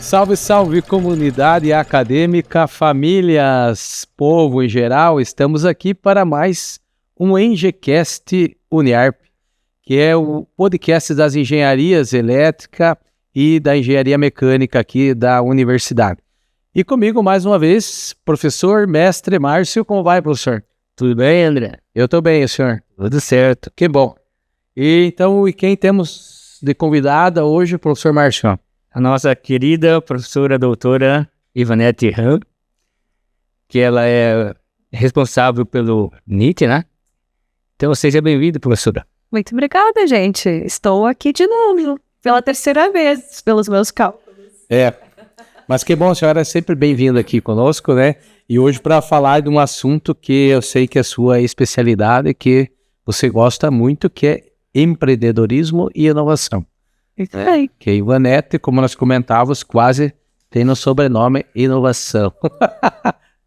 Salve, salve comunidade acadêmica, famílias, povo em geral, estamos aqui para mais um EngeCast Uniarp, que é o podcast das engenharias elétrica e da engenharia mecânica aqui da universidade. E comigo mais uma vez, professor, mestre Márcio, como vai, professor? Tudo bem, André? Eu estou bem, senhor? Tudo certo. Que bom. E quem temos de convidada hoje, professor Márcio? A nossa querida professora doutora Ivanete Han, que ela é responsável pelo NIT, né? Então seja bem-vinda, professora. Muito obrigada, gente. Estou aqui de novo, pela terceira vez, pelos meus cálculos. Mas que bom, a senhora é sempre bem-vinda aqui conosco, né? E hoje para falar de um assunto que eu sei que é sua especialidade, que você gosta muito, que é empreendedorismo e inovação. Que a Ivanete, como nós comentávamos, quase tem no sobrenome inovação.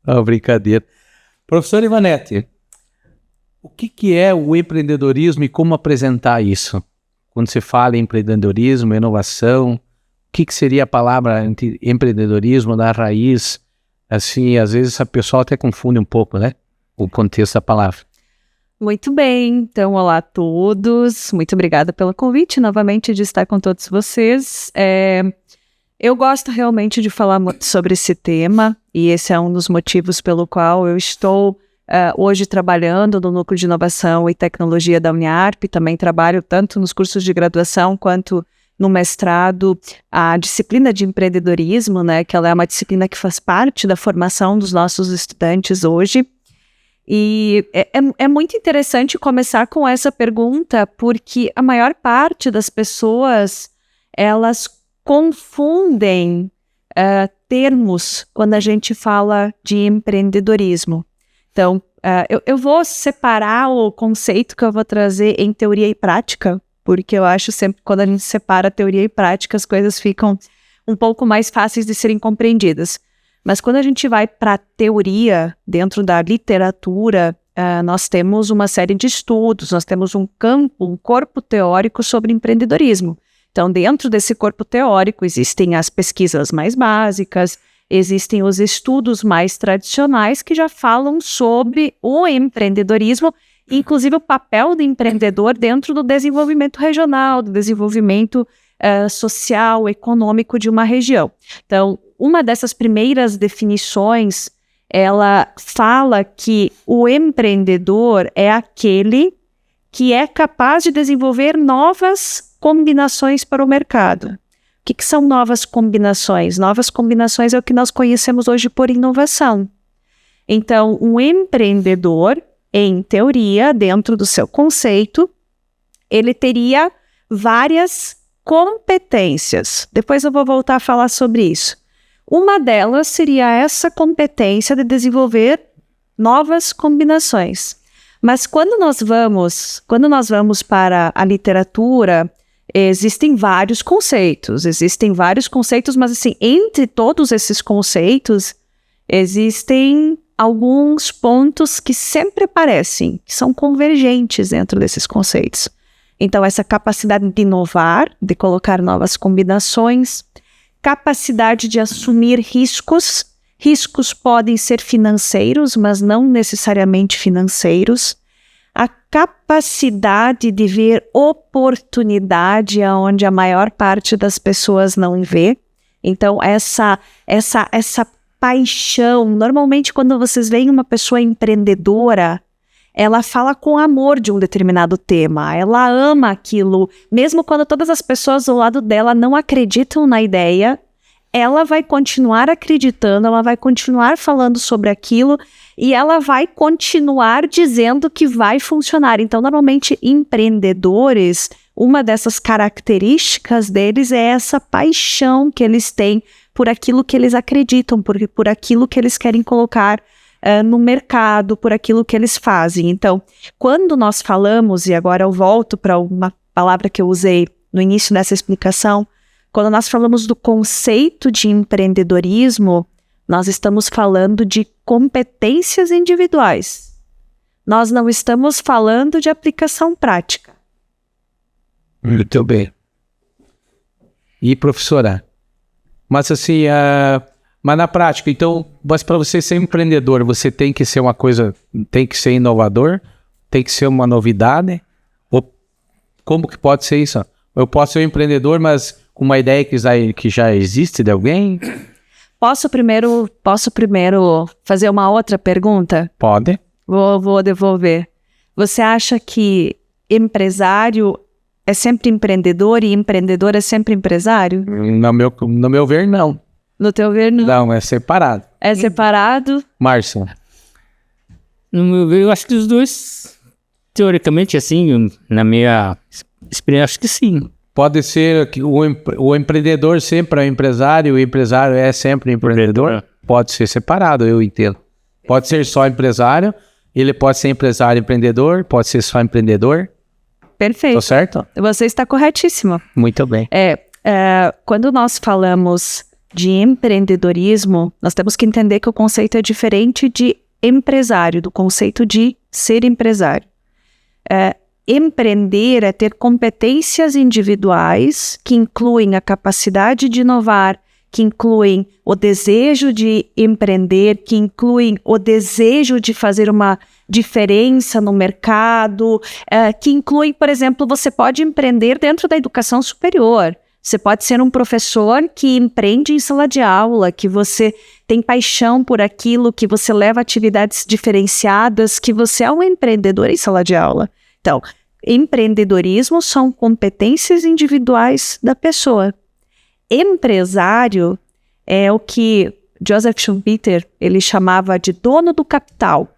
Não, brincadeira. Professora Ivanete, o que é o empreendedorismo e como apresentar isso? Quando se fala em empreendedorismo, inovação, o que seria a palavra empreendedorismo na raiz? Assim, às vezes a pessoa até confunde um pouco, né? O contexto da palavra. Muito bem, então olá a todos, muito obrigada pelo convite novamente de estar com todos vocês. Eu gosto realmente de falar sobre esse tema e esse é um dos motivos pelo qual eu estou hoje trabalhando no Núcleo de Inovação e Tecnologia da Uniarp, também trabalho tanto nos cursos de graduação quanto no mestrado, a disciplina de empreendedorismo, né, que ela é uma disciplina que faz parte da formação dos nossos estudantes hoje. E é muito interessante começar com essa pergunta, porque a maior parte das pessoas, elas confundem termos quando a gente fala de empreendedorismo. Então, eu vou separar o conceito que eu vou trazer em teoria e prática, porque eu acho sempre que quando a gente separa teoria e prática, as coisas ficam um pouco mais fáceis de serem compreendidas. Mas quando a gente vai para a teoria, dentro da literatura, nós temos uma série de estudos, nós temos um corpo teórico sobre empreendedorismo. Então, dentro desse corpo teórico, existem as pesquisas mais básicas, existem os estudos mais tradicionais que já falam sobre o empreendedorismo, inclusive o papel do empreendedor dentro do desenvolvimento regional, do desenvolvimento social, econômico de uma região. Então, uma dessas primeiras definições, ela fala que o empreendedor é aquele que é capaz de desenvolver novas combinações para o mercado. O que são novas combinações? Novas combinações é o que nós conhecemos hoje por inovação. Então, um empreendedor, em teoria, dentro do seu conceito, ele teria várias competências. Depois eu vou voltar a falar sobre isso. Uma delas seria essa competência de desenvolver novas combinações. Mas quando nós vamos para a literatura, existem vários conceitos, mas assim, entre todos esses conceitos, existem alguns pontos que sempre aparecem, que são convergentes dentro desses conceitos. Então, essa capacidade de inovar, de colocar novas combinações, capacidade de assumir riscos. Riscos podem ser financeiros, mas não necessariamente financeiros. A capacidade de ver oportunidade onde a maior parte das pessoas não vê. Então, essa paixão. Normalmente, quando vocês veem uma pessoa empreendedora, ela fala com amor de um determinado tema, ela ama aquilo, mesmo quando todas as pessoas ao lado dela não acreditam na ideia, ela vai continuar acreditando, ela vai continuar falando sobre aquilo e ela vai continuar dizendo que vai funcionar. Então, normalmente, empreendedores, uma dessas características deles é essa paixão que eles têm por aquilo que eles acreditam, por aquilo que eles querem colocar no mercado, por aquilo que eles fazem. Então, quando nós falamos, e agora eu volto para uma palavra que eu usei no início dessa explicação, quando nós falamos do conceito de empreendedorismo, nós estamos falando de competências individuais. Nós não estamos falando de aplicação prática. Muito bem. E, professora, Mas assim, mas na prática, então, mas para você ser empreendedor, você tem que ser uma coisa, tem que ser inovador, tem que ser uma novidade? Ou como que pode ser isso? Eu posso ser um empreendedor, mas com uma ideia que já existe de alguém? Posso primeiro fazer uma outra pergunta? Pode. Vou devolver. Você acha que empresário é sempre empreendedor e empreendedor é sempre empresário? No meu ver, não. No teu ver, não. Não, é separado. É separado? Márcio. No meu ver, eu acho que os dois, teoricamente, assim, na minha experiência, acho que sim. Pode ser que o empreendedor sempre é empresário, o empresário é sempre empreendedor? Pode ser separado, eu entendo. Pode ser só empresário, ele pode ser empresário e empreendedor, pode ser só empreendedor. Perfeito. Tô certo? Você está corretíssimo. Muito bem. Quando nós falamos de empreendedorismo, nós temos que entender que o conceito é diferente de empresário, do conceito de ser empresário. Empreender é ter competências individuais que incluem a capacidade de inovar, que incluem o desejo de empreender, que incluem o desejo de fazer uma diferença no mercado, que incluem, por exemplo, você pode empreender dentro da educação superior. Você pode ser um professor que empreende em sala de aula, que você tem paixão por aquilo, que você leva atividades diferenciadas, que você é um empreendedor em sala de aula. Então, empreendedorismo são competências individuais da pessoa. Empresário é o que Joseph Schumpeter ele chamava de dono do capital.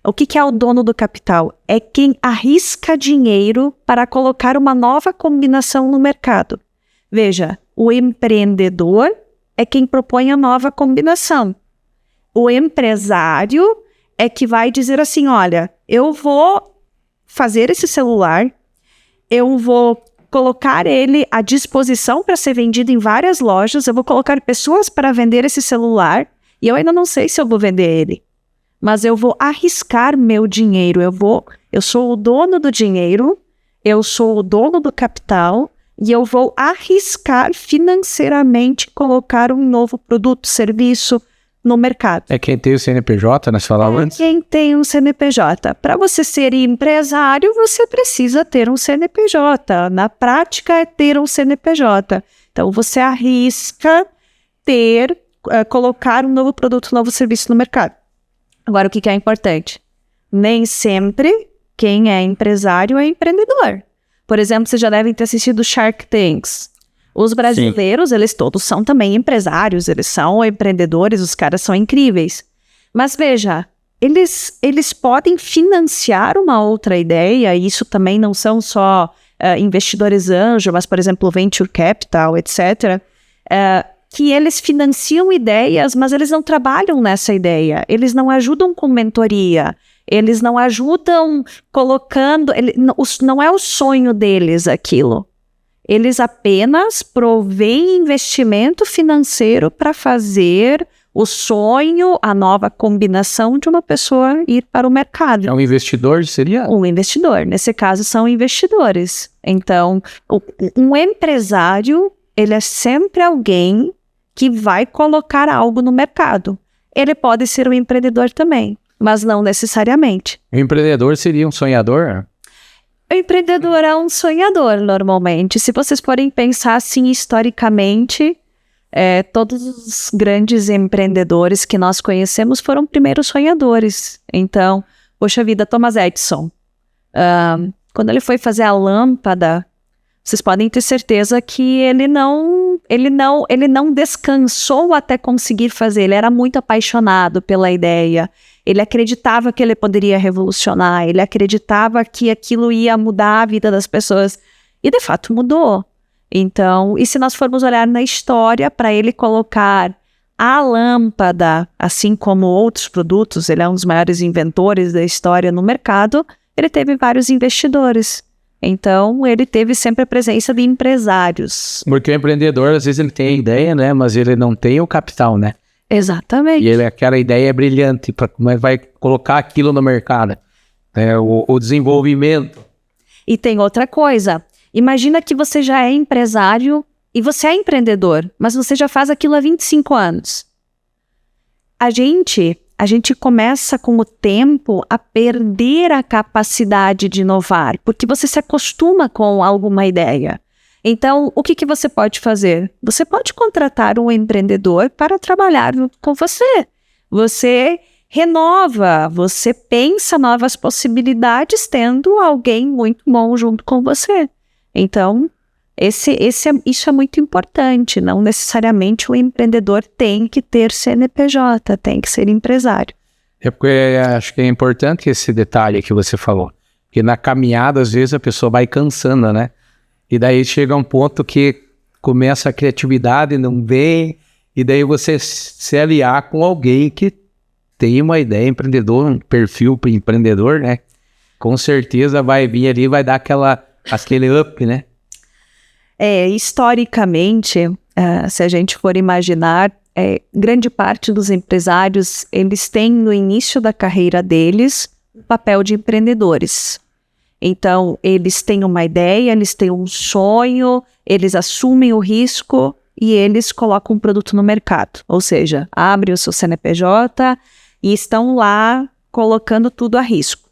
O que é o dono do capital? É quem arrisca dinheiro para colocar uma nova combinação no mercado. Veja, o empreendedor é quem propõe a nova combinação. O empresário é que vai dizer assim, olha, eu vou fazer esse celular, eu vou colocar ele à disposição para ser vendido em várias lojas, eu vou colocar pessoas para vender esse celular e eu ainda não sei se eu vou vender ele. Mas eu vou arriscar meu dinheiro, eu sou o dono do dinheiro, eu sou o dono do capital e eu vou arriscar financeiramente colocar um novo produto, serviço no mercado. É quem tem o CNPJ, nós falávamos antes? Quem tem um CNPJ. Para você ser empresário, você precisa ter um CNPJ. Na prática, é ter um CNPJ. Então, você arrisca colocar um novo produto, um novo serviço no mercado. Agora, o que é importante? Nem sempre quem é empresário é empreendedor. Por exemplo, vocês já devem ter assistido Shark Tanks. Os brasileiros, eles todos são também empresários, eles são empreendedores, os caras são incríveis. Mas veja, eles podem financiar uma outra ideia, e isso também não são só investidores anjo, mas, por exemplo, venture capital, etc., que eles financiam ideias, mas eles não trabalham nessa ideia, eles não ajudam com mentoria, eles não ajudam colocando, não é o sonho deles aquilo. Eles apenas provêm investimento financeiro para fazer o sonho, a nova combinação de uma pessoa ir para o mercado. É um investidor, seria? Um investidor. Nesse caso, são investidores. Então, um empresário, ele é sempre alguém que vai colocar algo no mercado. Ele pode ser um empreendedor também, mas não necessariamente. O empreendedor seria um sonhador? O empreendedor é um sonhador, normalmente. Se vocês forem pensar assim historicamente, todos os grandes empreendedores que nós conhecemos foram primeiros sonhadores. Então, poxa vida, Thomas Edison, quando ele foi fazer a lâmpada, vocês podem ter certeza que ele não descansou até conseguir fazer. Ele era muito apaixonado pela ideia. Ele acreditava que ele poderia revolucionar. Ele acreditava que aquilo ia mudar a vida das pessoas. E, de fato, mudou. Então, e se nós formos olhar na história, para ele colocar a lâmpada, assim como outros produtos, ele é um dos maiores inventores da história no mercado, ele teve vários investidores. Então, ele teve sempre a presença de empresários. Porque o empreendedor, às vezes, ele tem a ideia, né? Mas ele não tem o capital, né? Exatamente. E aquela ideia é brilhante, para como vai colocar aquilo no mercado. O desenvolvimento. E tem outra coisa. Imagina que você já é empresário e você é empreendedor, mas você já faz aquilo há 25 anos. A gente começa com o tempo a perder a capacidade de inovar, porque você se acostuma com alguma ideia. Então, o que você pode fazer? Você pode contratar um empreendedor para trabalhar com você. Você renova, você pensa novas possibilidades tendo alguém muito bom junto com você. Então, isso é muito importante. Não necessariamente o empreendedor tem que ter CNPJ, tem que ser empresário. É porque acho que é importante esse detalhe que você falou. Porque na caminhada, às vezes, a pessoa vai cansando, né? E daí chega um ponto que começa a criatividade, não vem, e daí você se aliar com alguém que tem uma ideia empreendedor, um perfil empreendedor, né? Com certeza vai vir ali, vai dar aquele up, né? Historicamente, se a gente for imaginar, grande parte dos empresários, eles têm no início da carreira deles o papel de empreendedores. Então, eles têm uma ideia, eles têm um sonho, eles assumem o risco e eles colocam um produto no mercado. Ou seja, abrem o seu CNPJ e estão lá colocando tudo a risco.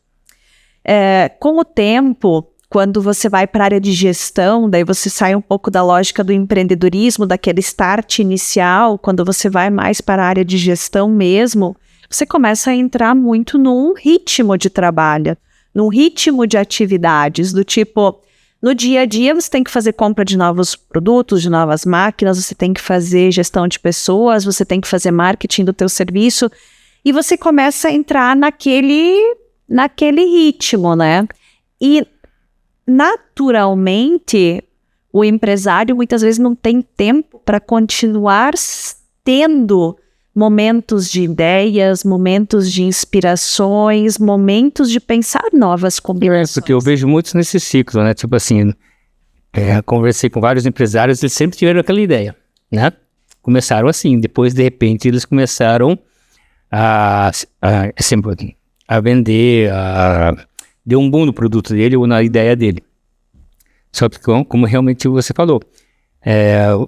Com o tempo, quando você vai para a área de gestão, daí você sai um pouco da lógica do empreendedorismo, daquele start inicial, quando você vai mais para a área de gestão mesmo, você começa a entrar muito num ritmo de trabalho, num ritmo de atividades, do tipo, no dia a dia você tem que fazer compra de novos produtos, de novas máquinas, você tem que fazer gestão de pessoas, você tem que fazer marketing do teu serviço, e você começa a entrar naquele ritmo, né? E, naturalmente, o empresário muitas vezes não tem tempo para continuar tendo momentos de ideias, momentos de inspirações, momentos de pensar novas combinações. Porque eu vejo muitos nesse ciclo, né? Tipo assim, conversei com vários empresários, eles sempre tiveram aquela ideia, né? Começaram assim, depois de repente eles começaram a vender, deu um boom no produto dele ou na ideia dele. Só que como realmente você falou,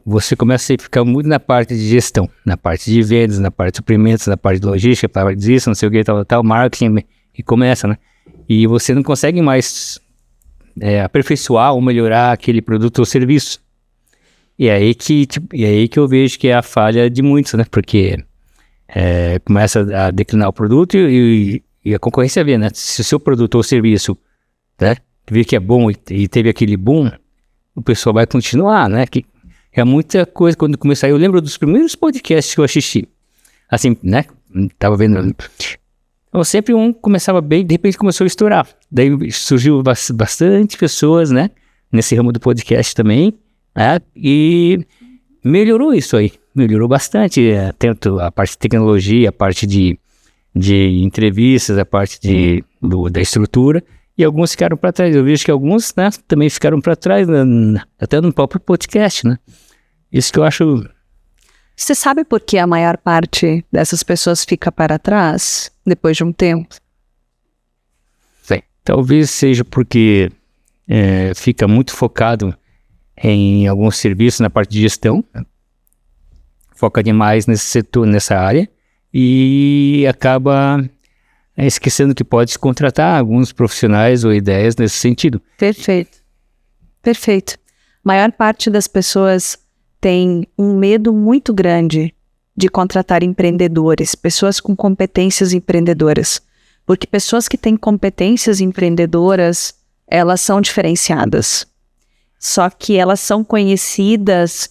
você começa a ficar muito na parte de gestão, na parte de vendas, na parte de suprimentos, na parte de logística, na parte disso, não sei o que, tal, marketing, e começa, né? E você não consegue mais aperfeiçoar ou melhorar aquele produto ou serviço. E é aí que eu vejo que é a falha de muitos, né? Porque começa a declinar o produto e a concorrência vê, né? Se o seu produto ou serviço, né, vê que é bom e teve aquele boom, o pessoal vai continuar, né? Que é muita coisa. Quando começar, eu lembro dos primeiros podcasts que eu assisti. Assim, né? Tava vendo. Então, sempre um começava bem, de repente começou a estourar. Daí surgiu bastante pessoas, né? Nesse ramo do podcast também. Né? E melhorou isso aí. Melhorou bastante. Tanto a parte de tecnologia, a parte de entrevistas, a parte da estrutura. E alguns ficaram para trás. Eu vejo que alguns, né, também ficaram para trás, até no próprio podcast, né? Isso que eu acho... Você sabe por que a maior parte dessas pessoas fica para trás depois de um tempo? Sim. Talvez seja porque fica muito focado em alguns serviços na parte de gestão, foca demais nesse setor, nessa área, e acaba... esquecendo que pode contratar alguns profissionais ou ideias nesse sentido. Perfeito. Perfeito. A maior parte das pessoas tem um medo muito grande de contratar empreendedores, pessoas com competências empreendedoras. Porque pessoas que têm competências empreendedoras, elas são diferenciadas. Só que elas são conhecidas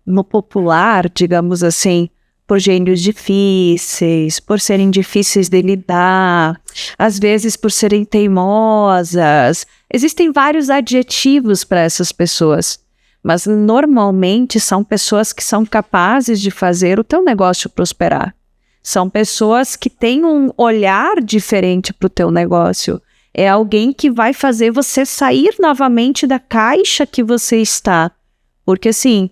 no popular, digamos assim, por gênios difíceis, por serem difíceis de lidar, às vezes por serem teimosas. Existem vários adjetivos para essas pessoas, mas normalmente são pessoas que são capazes de fazer o teu negócio prosperar. São pessoas que têm um olhar diferente para o teu negócio. É alguém que vai fazer você sair novamente da caixa que você está. Porque assim...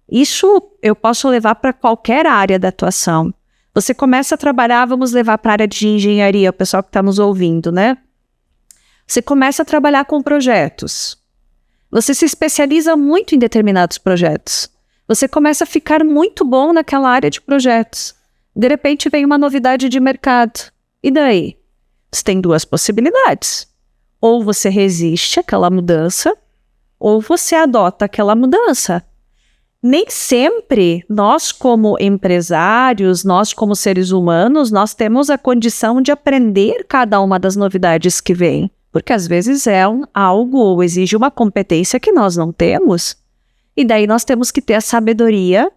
isso eu posso levar para qualquer área da atuação. Você começa a trabalhar, vamos levar para a área de engenharia, o pessoal que está nos ouvindo, né? Você começa a trabalhar com projetos. Você se especializa muito em determinados projetos. Você começa a ficar muito bom naquela área de projetos. De repente vem uma novidade de mercado. E daí? Você tem 2 possibilidades. Ou você resiste àquela mudança, ou você adota aquela mudança. Nem sempre nós como empresários, nós como seres humanos, nós temos a condição de aprender cada uma das novidades que vem. Porque às vezes é algo ou exige uma competência que nós não temos. E daí nós temos que ter a sabedoria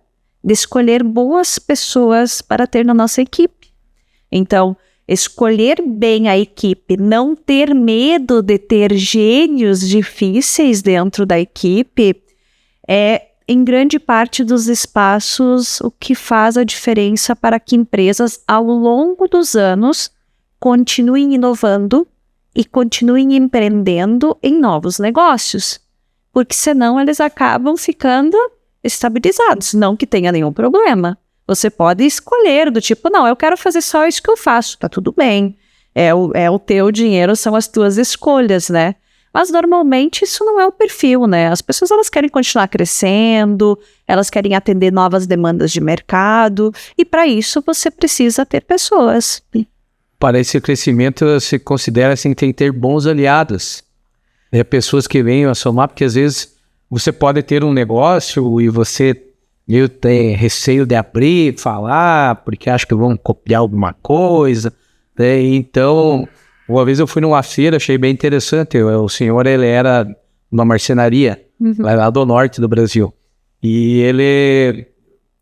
de escolher boas pessoas para ter na nossa equipe. Então, escolher bem a equipe, não ter medo de ter gênios difíceis dentro da equipe, é, em grande parte dos espaços, o que faz a diferença para que empresas, ao longo dos anos, continuem inovando e continuem empreendendo em novos negócios, porque senão eles acabam ficando estabilizados, não que tenha nenhum problema. Você pode escolher do tipo, não, eu quero fazer só isso que eu faço, tá tudo bem, é o teu dinheiro, são as tuas escolhas, né? Mas normalmente isso não é o perfil, né? As pessoas elas querem continuar crescendo, elas querem atender novas demandas de mercado, e para isso você precisa ter pessoas. Para esse crescimento, você considera assim, que tem que ter bons aliados. Pessoas que venham a somar, porque às vezes você pode ter um negócio e você tem receio de abrir, falar, porque acha que vão copiar alguma coisa. Né? Então, uma vez eu fui numa feira, achei bem interessante. O senhor, ele era uma marcenaria, lá do norte do Brasil. E ele,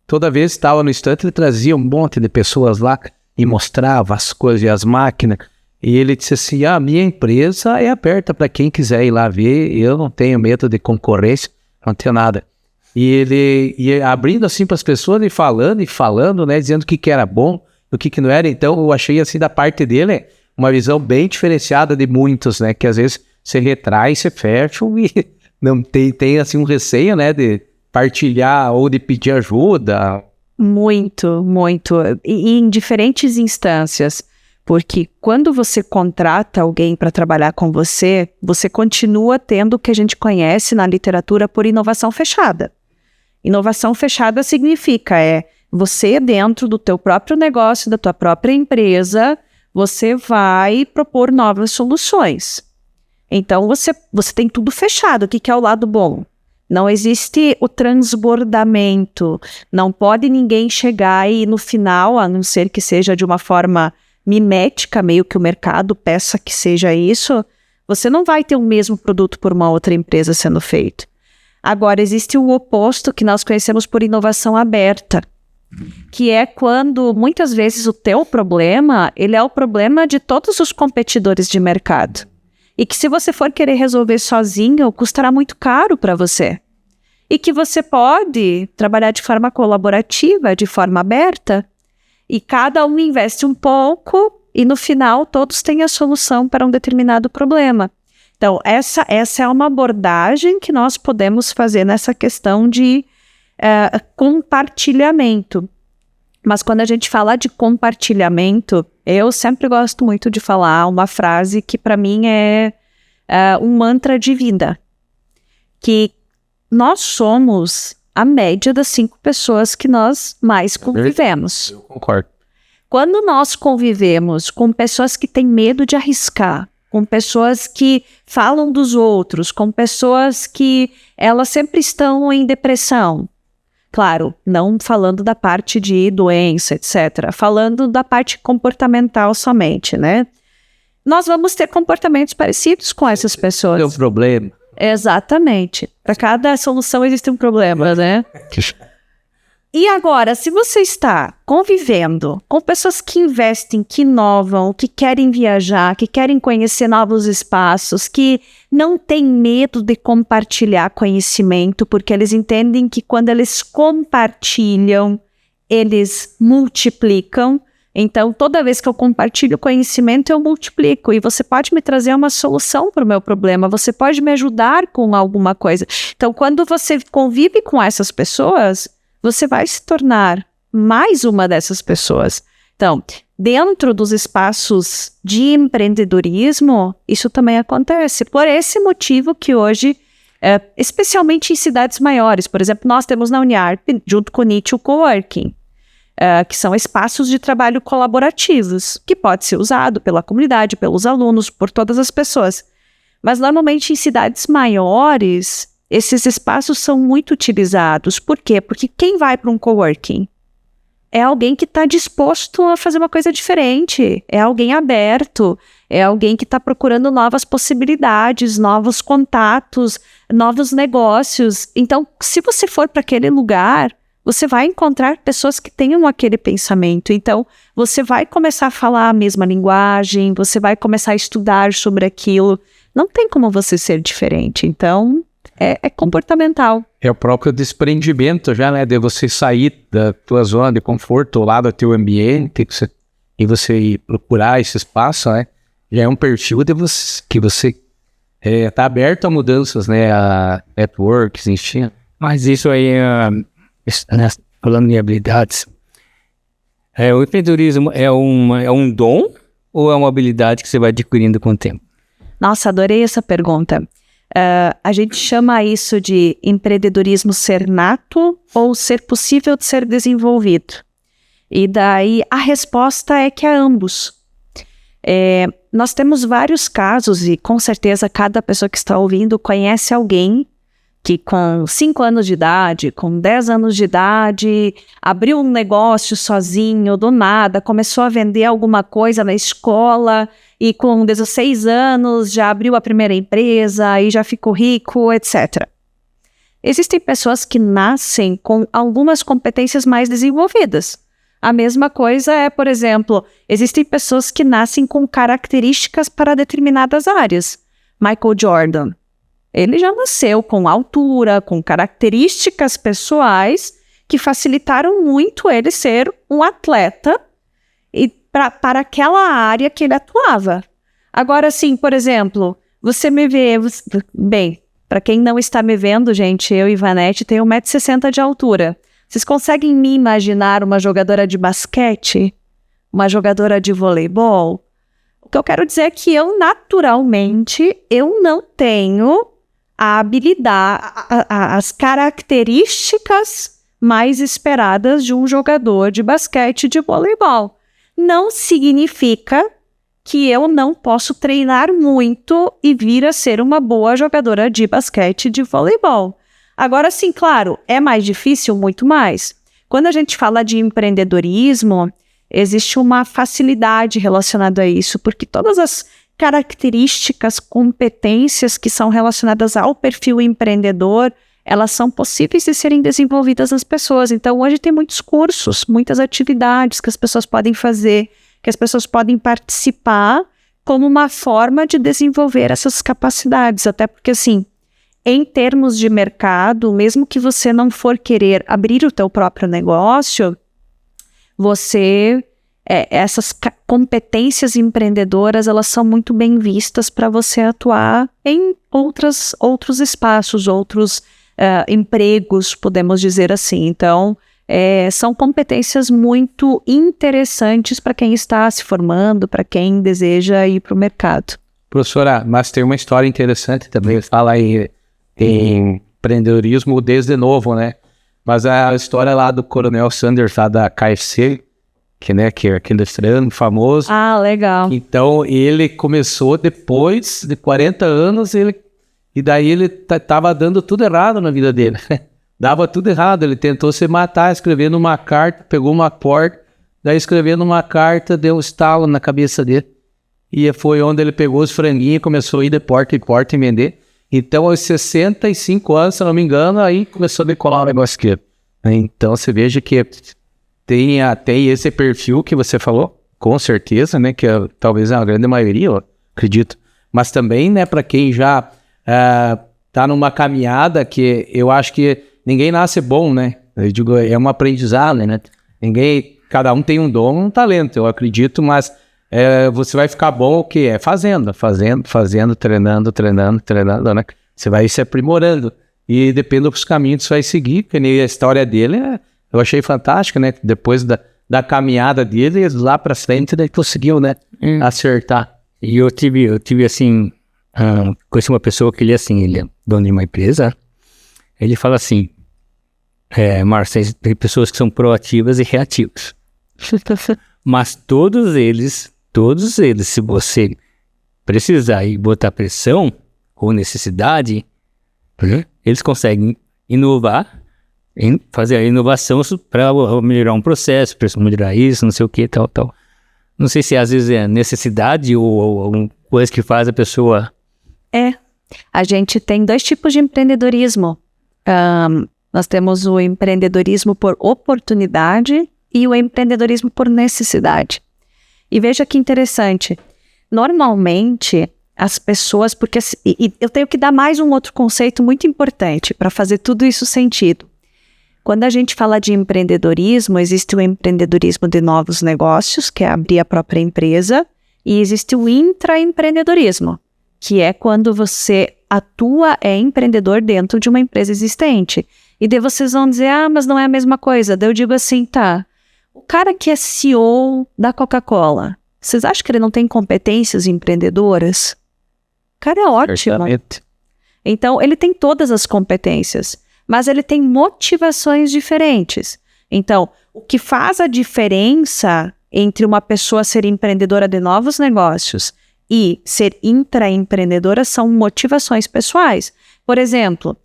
toda vez que estava no estante, ele trazia um monte de pessoas lá, e mostrava as coisas e as máquinas, e ele disse assim, a minha empresa é aberta para quem quiser ir lá ver, eu não tenho medo de concorrência, não tenho nada. E ele ia abrindo assim para as pessoas e falando, né, dizendo o que era bom, o que não era. Então eu achei assim da parte dele uma visão bem diferenciada de muitos, né, que às vezes se retrai, se fecha e não tem assim um receio, né, de partilhar ou de pedir ajuda. Muito, muito. E em diferentes instâncias. Porque quando você contrata alguém para trabalhar com você, você continua tendo o que a gente conhece na literatura por inovação fechada. Inovação fechada significa você dentro do teu próprio negócio, da tua própria empresa, você vai propor novas soluções. Então você tem tudo fechado. O que é o lado bom? Não existe o transbordamento, não pode ninguém chegar e no final, a não ser que seja de uma forma mimética, meio que o mercado peça que seja isso, você não vai ter o mesmo produto por uma outra empresa sendo feito. Agora, existe o oposto que nós conhecemos por inovação aberta, que é quando muitas vezes o teu problema, ele é o problema de todos os competidores de mercado. E que se você for querer resolver sozinho, custará muito caro para você. E que você pode trabalhar de forma colaborativa, de forma aberta, e cada um investe um pouco, e no final todos têm a solução para um determinado problema. Então, essa é uma abordagem que nós podemos fazer nessa questão de compartilhamento. Mas quando a gente fala de compartilhamento, eu sempre gosto muito de falar uma frase que para mim é um mantra de vida, que nós somos a média das 5 pessoas que nós mais convivemos. Eu concordo. Quando nós convivemos com pessoas que têm medo de arriscar, com pessoas que falam dos outros, com pessoas que elas sempre estão em depressão, claro, não falando da parte de doença, etc., falando da parte comportamental somente, né? Nós vamos ter comportamentos parecidos com essas pessoas. É um problema. Exatamente. Para cada solução existe um problema, né? E agora, se você está convivendo com pessoas que investem, que inovam, que querem viajar, que querem conhecer novos espaços, que não têm medo de compartilhar conhecimento, porque eles entendem que quando eles compartilham, eles multiplicam. Então, toda vez que eu compartilho conhecimento, eu multiplico. E você pode me trazer uma solução para o meu problema, você pode me ajudar com alguma coisa. Então, quando você convive com essas pessoas, você vai se tornar mais uma dessas pessoas. Então, dentro dos espaços de empreendedorismo, isso também acontece. Por esse motivo que hoje especialmente em cidades maiores. Por exemplo, nós temos na Uniarp, junto com o NIT, o Coworking, que são espaços de trabalho colaborativos, que pode ser usado pela comunidade, pelos alunos, por todas as pessoas. Mas normalmente em cidades maiores, esses espaços são muito utilizados. Por quê? Porque quem vai para um coworking é alguém que está disposto a fazer uma coisa diferente, é alguém aberto, é alguém que está procurando novas possibilidades, novos contatos, novos negócios. Então, se você for para aquele lugar, você vai encontrar pessoas que tenham aquele pensamento. Então, você vai começar a falar a mesma linguagem, você vai começar a estudar sobre aquilo. Não tem como você ser diferente. Então, é comportamental. É o próprio desprendimento já, né? De você sair da tua zona de conforto, lá do teu ambiente, e você ir procurar esse espaço, né? Já é um perfil de você, que você tá aberto a mudanças, né? A networks, enfim. Mas isso aí, falando em habilidades, o empreendedorismo é um dom ou é uma habilidade que você vai adquirindo com o tempo? Nossa, adorei essa pergunta. A gente chama isso de empreendedorismo ser nato ou ser possível de ser desenvolvido. E daí a resposta é que é ambos. Nós temos vários casos e com certeza cada pessoa que está ouvindo conhece alguém que com 5 anos de idade, com 10 anos de idade, abriu um negócio sozinho, do nada, começou a vender alguma coisa na escola e com 16 anos já abriu a primeira empresa e já ficou rico, etc. Existem pessoas que nascem com algumas competências mais desenvolvidas. A mesma coisa por exemplo, existem pessoas que nascem com características para determinadas áreas. Michael Jordan. Ele já nasceu com altura, com características pessoais que facilitaram muito ele ser um atleta e para aquela área que ele atuava. Agora, assim, por exemplo, você me vê... Bem, para quem não está me vendo, gente, eu e Ivanete tenho 1,60 m de altura. Vocês conseguem me imaginar uma jogadora de basquete? Uma jogadora de voleibol? O que eu quero dizer é que eu, naturalmente, eu não tenho a habilidade, as características mais esperadas de um jogador de basquete e de voleibol. Não significa que eu não posso treinar muito e vir a ser uma boa jogadora de basquete e de voleibol. Agora, sim, claro, é mais difícil, muito mais. Quando a gente fala de empreendedorismo, existe uma facilidade relacionada a isso, porque todas as características, competências que são relacionadas ao perfil empreendedor, elas são possíveis de serem desenvolvidas nas pessoas. Então, hoje tem muitos cursos, muitas atividades que as pessoas podem fazer, que as pessoas podem participar como uma forma de desenvolver essas capacidades. Até porque, assim, em termos de mercado, mesmo que você não for querer abrir o teu próprio negócio, essas competências empreendedoras, elas são muito bem vistas para você atuar em outros espaços, outros empregos, podemos dizer assim. Então, são competências muito interessantes para quem está se formando, para quem deseja ir para o mercado. Professora, mas tem uma história interessante também, fala em empreendedorismo desde novo, né? Mas a história lá do Coronel Sanders, lá da KFC, que é aquele frango famoso. Ah, legal. Então, ele começou depois de 40 anos, e daí ele tava dando tudo errado na vida dele. Dava tudo errado, ele tentou se matar, escrevendo uma carta, pegou uma porta, daí escrevendo uma carta, deu um estalo na cabeça dele. E foi onde ele pegou os franguinhos e começou a ir de porta em porta e vender. Então, aos 65 anos, se não me engano, aí começou a decolar o negócio aqui. Então, você veja que tem esse perfil que você falou, com certeza, né, que talvez a grande maioria, eu acredito, mas também, né, para quem já tá numa caminhada que eu acho que ninguém nasce bom, né, eu digo, é um aprendizado, né, cada um tem um dom, um talento, eu acredito, mas você vai ficar bom o quê? Fazendo, treinando, né, você vai se aprimorando, e depende dos caminhos que você vai seguir, que nem a história dele eu achei fantástica, né? Depois da caminhada dele, lá pra frente, ele conseguiu, né? Acertar. E eu tive assim, conheci uma pessoa que ele é dono de uma empresa, ele fala assim, Márcio, tem pessoas que são proativas e reativas. Mas todos eles, se você precisar e botar pressão ou necessidade, eles conseguem inovar, fazer a inovação para melhorar um processo, para melhorar isso, não sei o que, tal. Não sei se às vezes é necessidade ou alguma coisa que faz a pessoa... A gente tem 2 tipos de empreendedorismo. Nós temos o empreendedorismo por oportunidade e o empreendedorismo por necessidade. E veja que interessante, normalmente as pessoas, porque eu tenho que dar mais um outro conceito muito importante para fazer tudo isso sentido. Quando a gente fala de empreendedorismo, existe o empreendedorismo de novos negócios, que é abrir a própria empresa, e existe o intraempreendedorismo, que é quando você atua, é empreendedor dentro de uma empresa existente. E daí vocês vão dizer, mas não é a mesma coisa. Daí eu digo assim, tá, o cara que é CEO da Coca-Cola, vocês acham que ele não tem competências empreendedoras? O cara é ótimo. Então, ele tem todas as competências, mas ele tem motivações diferentes. Então, o que faz a diferença entre uma pessoa ser empreendedora de novos negócios e ser intraempreendedora são motivações pessoais. Por exemplo,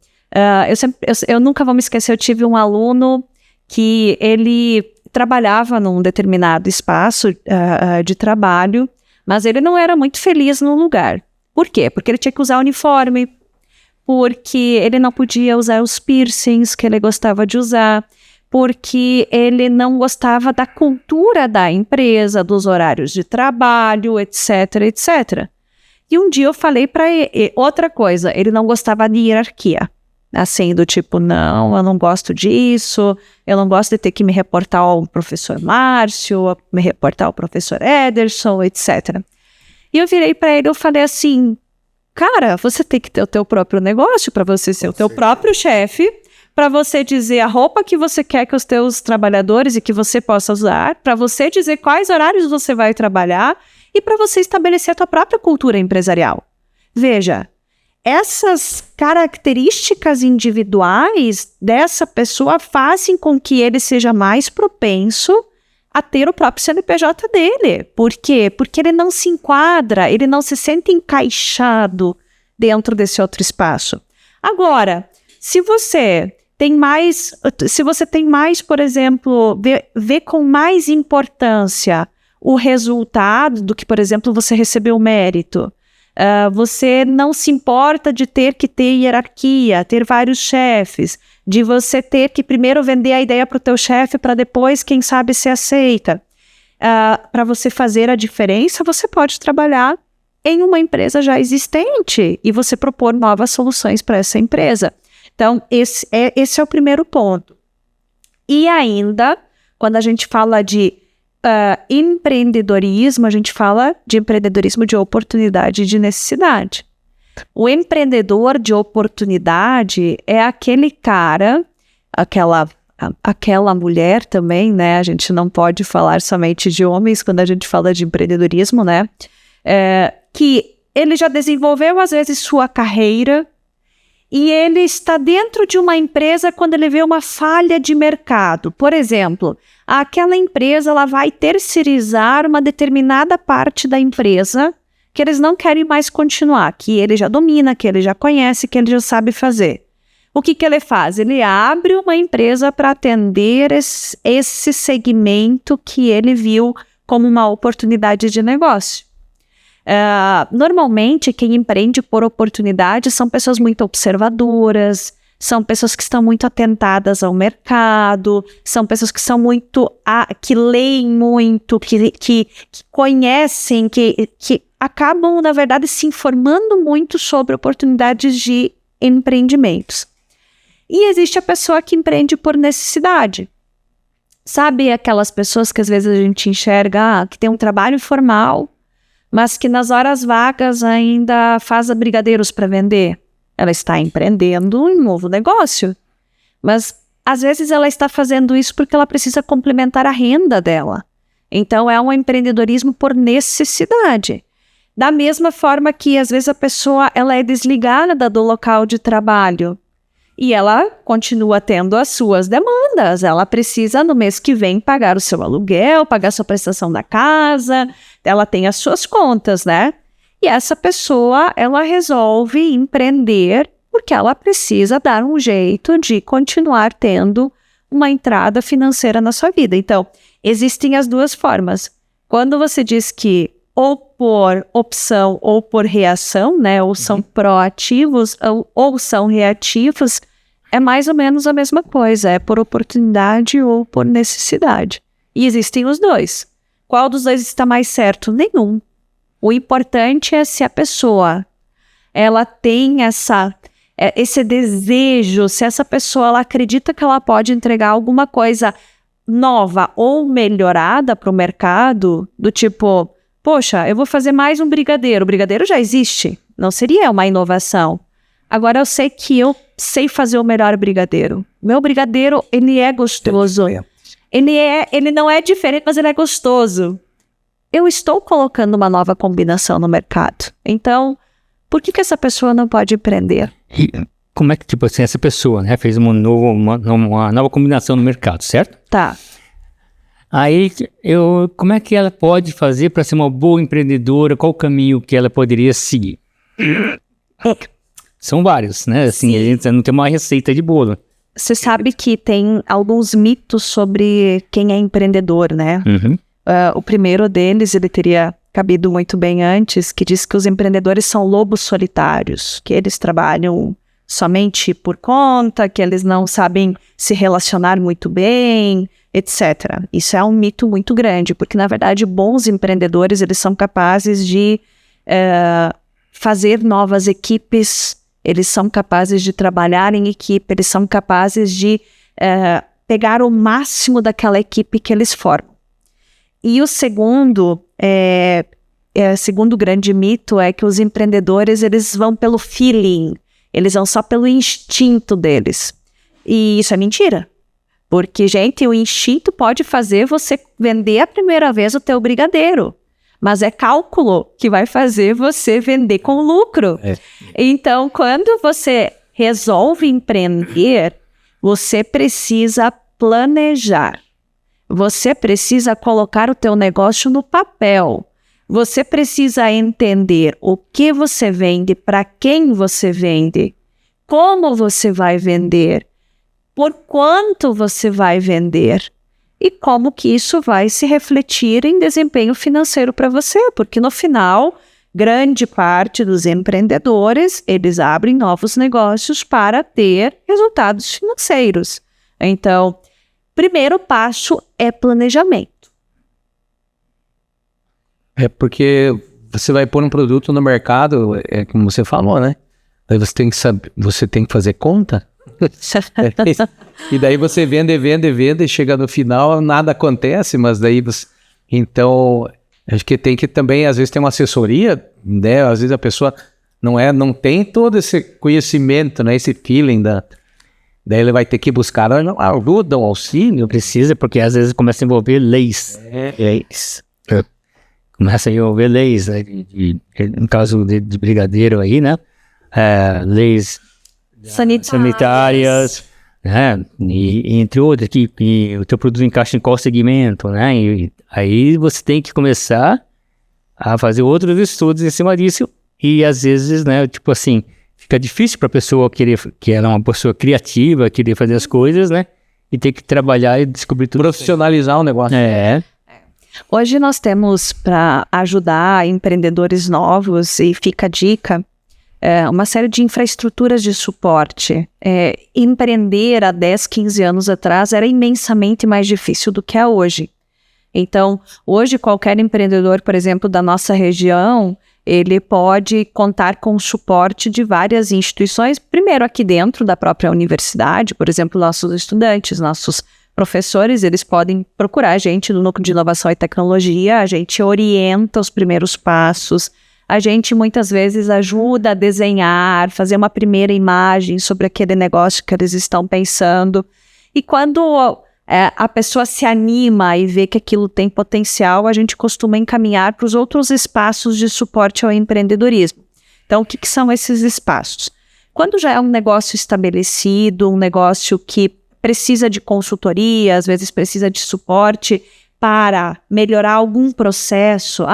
eu nunca vou me esquecer, eu tive um aluno que ele trabalhava num determinado espaço de trabalho, mas ele não era muito feliz no lugar. Por quê? Porque ele tinha que usar uniforme, porque ele não podia usar os piercings que ele gostava de usar, porque ele não gostava da cultura da empresa, dos horários de trabalho, etc, etc. E um dia eu falei para ele, outra coisa, ele não gostava de hierarquia. Assim, do tipo, não, eu não gosto disso, eu não gosto de ter que me reportar ao professor Márcio, me reportar ao professor Ederson, etc. E eu virei para ele e falei assim, cara, você tem que ter o teu próprio negócio para você ser o teu próprio chefe, para você dizer a roupa que você quer que os teus trabalhadores e que você possa usar, para você dizer quais horários você vai trabalhar e para você estabelecer a tua própria cultura empresarial. Veja, essas características individuais dessa pessoa fazem com que ele seja mais propenso a ter o próprio CNPJ dele. Por quê? Porque ele não se enquadra, ele não se sente encaixado dentro desse outro espaço. Agora, se você tem mais, por exemplo, vê com mais importância o resultado do que, por exemplo, você recebeu mérito. Você não se importa de ter que ter hierarquia, ter vários chefes, de você ter que primeiro vender a ideia para o teu chefe para depois, quem sabe, ser aceita. Para você fazer a diferença, você pode trabalhar em uma empresa já existente e você propor novas soluções para essa empresa. Então, esse é o primeiro ponto. E ainda, quando a gente fala de empreendedorismo, a gente fala de empreendedorismo de oportunidade e de necessidade. O empreendedor de oportunidade é aquele cara, aquela mulher também, né? A gente não pode falar somente de homens quando a gente fala de empreendedorismo, né? Que ele já desenvolveu, às vezes, sua carreira e ele está dentro de uma empresa quando ele vê uma falha de mercado. Por exemplo, aquela empresa ela vai terceirizar uma determinada parte da empresa que eles não querem mais continuar, que ele já domina, que ele já conhece, que ele já sabe fazer. O que ele faz? Ele abre uma empresa para atender esse segmento que ele viu como uma oportunidade de negócio. Normalmente, quem empreende por oportunidade são pessoas muito observadoras, são pessoas que estão muito atentadas ao mercado, são pessoas que são muito, que leem muito, que conhecem, que acabam, na verdade, se informando muito sobre oportunidades de empreendimentos. E existe a pessoa que empreende por necessidade. Sabe aquelas pessoas que às vezes a gente enxerga, que tem um trabalho formal, mas que nas horas vagas ainda faz brigadeiros para vender? Ela está empreendendo um novo negócio, mas às vezes ela está fazendo isso porque ela precisa complementar a renda dela. Então é um empreendedorismo por necessidade. Da mesma forma que, às vezes, a pessoa ela é desligada do local de trabalho e ela continua tendo as suas demandas. Ela precisa, no mês que vem, pagar o seu aluguel, pagar a sua prestação da casa, ela tem as suas contas, né? E essa pessoa, ela resolve empreender porque ela precisa dar um jeito de continuar tendo uma entrada financeira na sua vida. Então, existem as duas formas. Quando você diz que ou por opção ou por reação, né, ou são proativos ou são reativos, é mais ou menos a mesma coisa, é por oportunidade ou por necessidade. E existem os dois. Qual dos dois está mais certo? Nenhum. O importante é se a pessoa ela tem esse desejo, se essa pessoa ela acredita que ela pode entregar alguma coisa nova ou melhorada para o mercado, do tipo, poxa, eu vou fazer mais um brigadeiro. O brigadeiro já existe, não seria uma inovação. Agora eu sei que eu sei fazer o melhor brigadeiro. Meu brigadeiro, ele é gostoso. Ele não é diferente, mas ele é gostoso. Eu estou colocando uma nova combinação no mercado. Então, por que essa pessoa não pode empreender? E como é que, tipo assim, essa pessoa, né, fez uma nova combinação no mercado, certo? Tá. Aí, como é que ela pode fazer para ser uma boa empreendedora? Qual o caminho que ela poderia seguir? São vários, né? Assim, a gente não tem uma receita de bolo. Você sabe que tem alguns mitos sobre quem é empreendedor, né? Uhum. O primeiro deles, ele teria cabido muito bem antes, que diz que os empreendedores são lobos solitários, que eles trabalham somente por conta, que eles não sabem se relacionar muito bem, etc. Isso é um mito muito grande, porque, na verdade, bons empreendedores, eles são capazes de fazer novas equipes, eles são capazes de trabalhar em equipe, eles são capazes de pegar o máximo daquela equipe que eles formam. E o segundo grande mito é que os empreendedores, eles vão pelo feeling, eles vão só pelo instinto deles. E isso é mentira. Porque, gente, o instinto pode fazer você vender a primeira vez o teu brigadeiro, mas é cálculo que vai fazer você vender com lucro. Então, quando você resolve empreender, você precisa planejar. Você precisa colocar o teu negócio no papel. Você precisa entender o que você vende, para quem você vende, como você vai vender, por quanto você vai vender e como que isso vai se refletir em desempenho financeiro para você, porque no final, grande parte dos empreendedores, eles abrem novos negócios para ter resultados financeiros. Então, primeiro passo é planejamento. É porque você vai pôr um produto no mercado, como você falou, né? Daí você tem que saber, você tem que fazer conta. E daí você vende, e chega no final, nada acontece, mas daí você... Então, acho que tem que também, às vezes, ter uma assessoria, né? Às vezes a pessoa não tem todo esse conhecimento, né? Esse feeling daí ele vai ter que buscar ajuda, um auxílio. Precisa, porque às vezes começa a envolver leis. Começa a envolver leis, né? No caso de brigadeiro aí, né? Leis sanitárias, né? E entre outras, que o teu produto encaixa em qual segmento, né? E aí você tem que começar a fazer outros estudos em cima disso. E às vezes, né? Tipo assim, fica difícil para a pessoa que ela é uma pessoa criativa, querer fazer as coisas, né? E ter que trabalhar e descobrir tudo. Profissionalizar o negócio. Hoje nós temos, para ajudar empreendedores novos, e fica a dica, uma série de infraestruturas de suporte. Empreender há 10, 15 anos atrás era imensamente mais difícil do que é hoje. Então, hoje qualquer empreendedor, por exemplo, da nossa região, ele pode contar com o suporte de várias instituições, primeiro aqui dentro da própria universidade, por exemplo, nossos estudantes, nossos professores, eles podem procurar a gente no Núcleo de Inovação e Tecnologia, a gente orienta os primeiros passos, a gente muitas vezes ajuda a desenhar, fazer uma primeira imagem sobre aquele negócio que eles estão pensando. E quando a pessoa se anima e vê que aquilo tem potencial, a gente costuma encaminhar para os outros espaços de suporte ao empreendedorismo. Então, o que são esses espaços? Quando já é um negócio estabelecido, um negócio que precisa de consultoria, às vezes precisa de suporte para melhorar algum processo.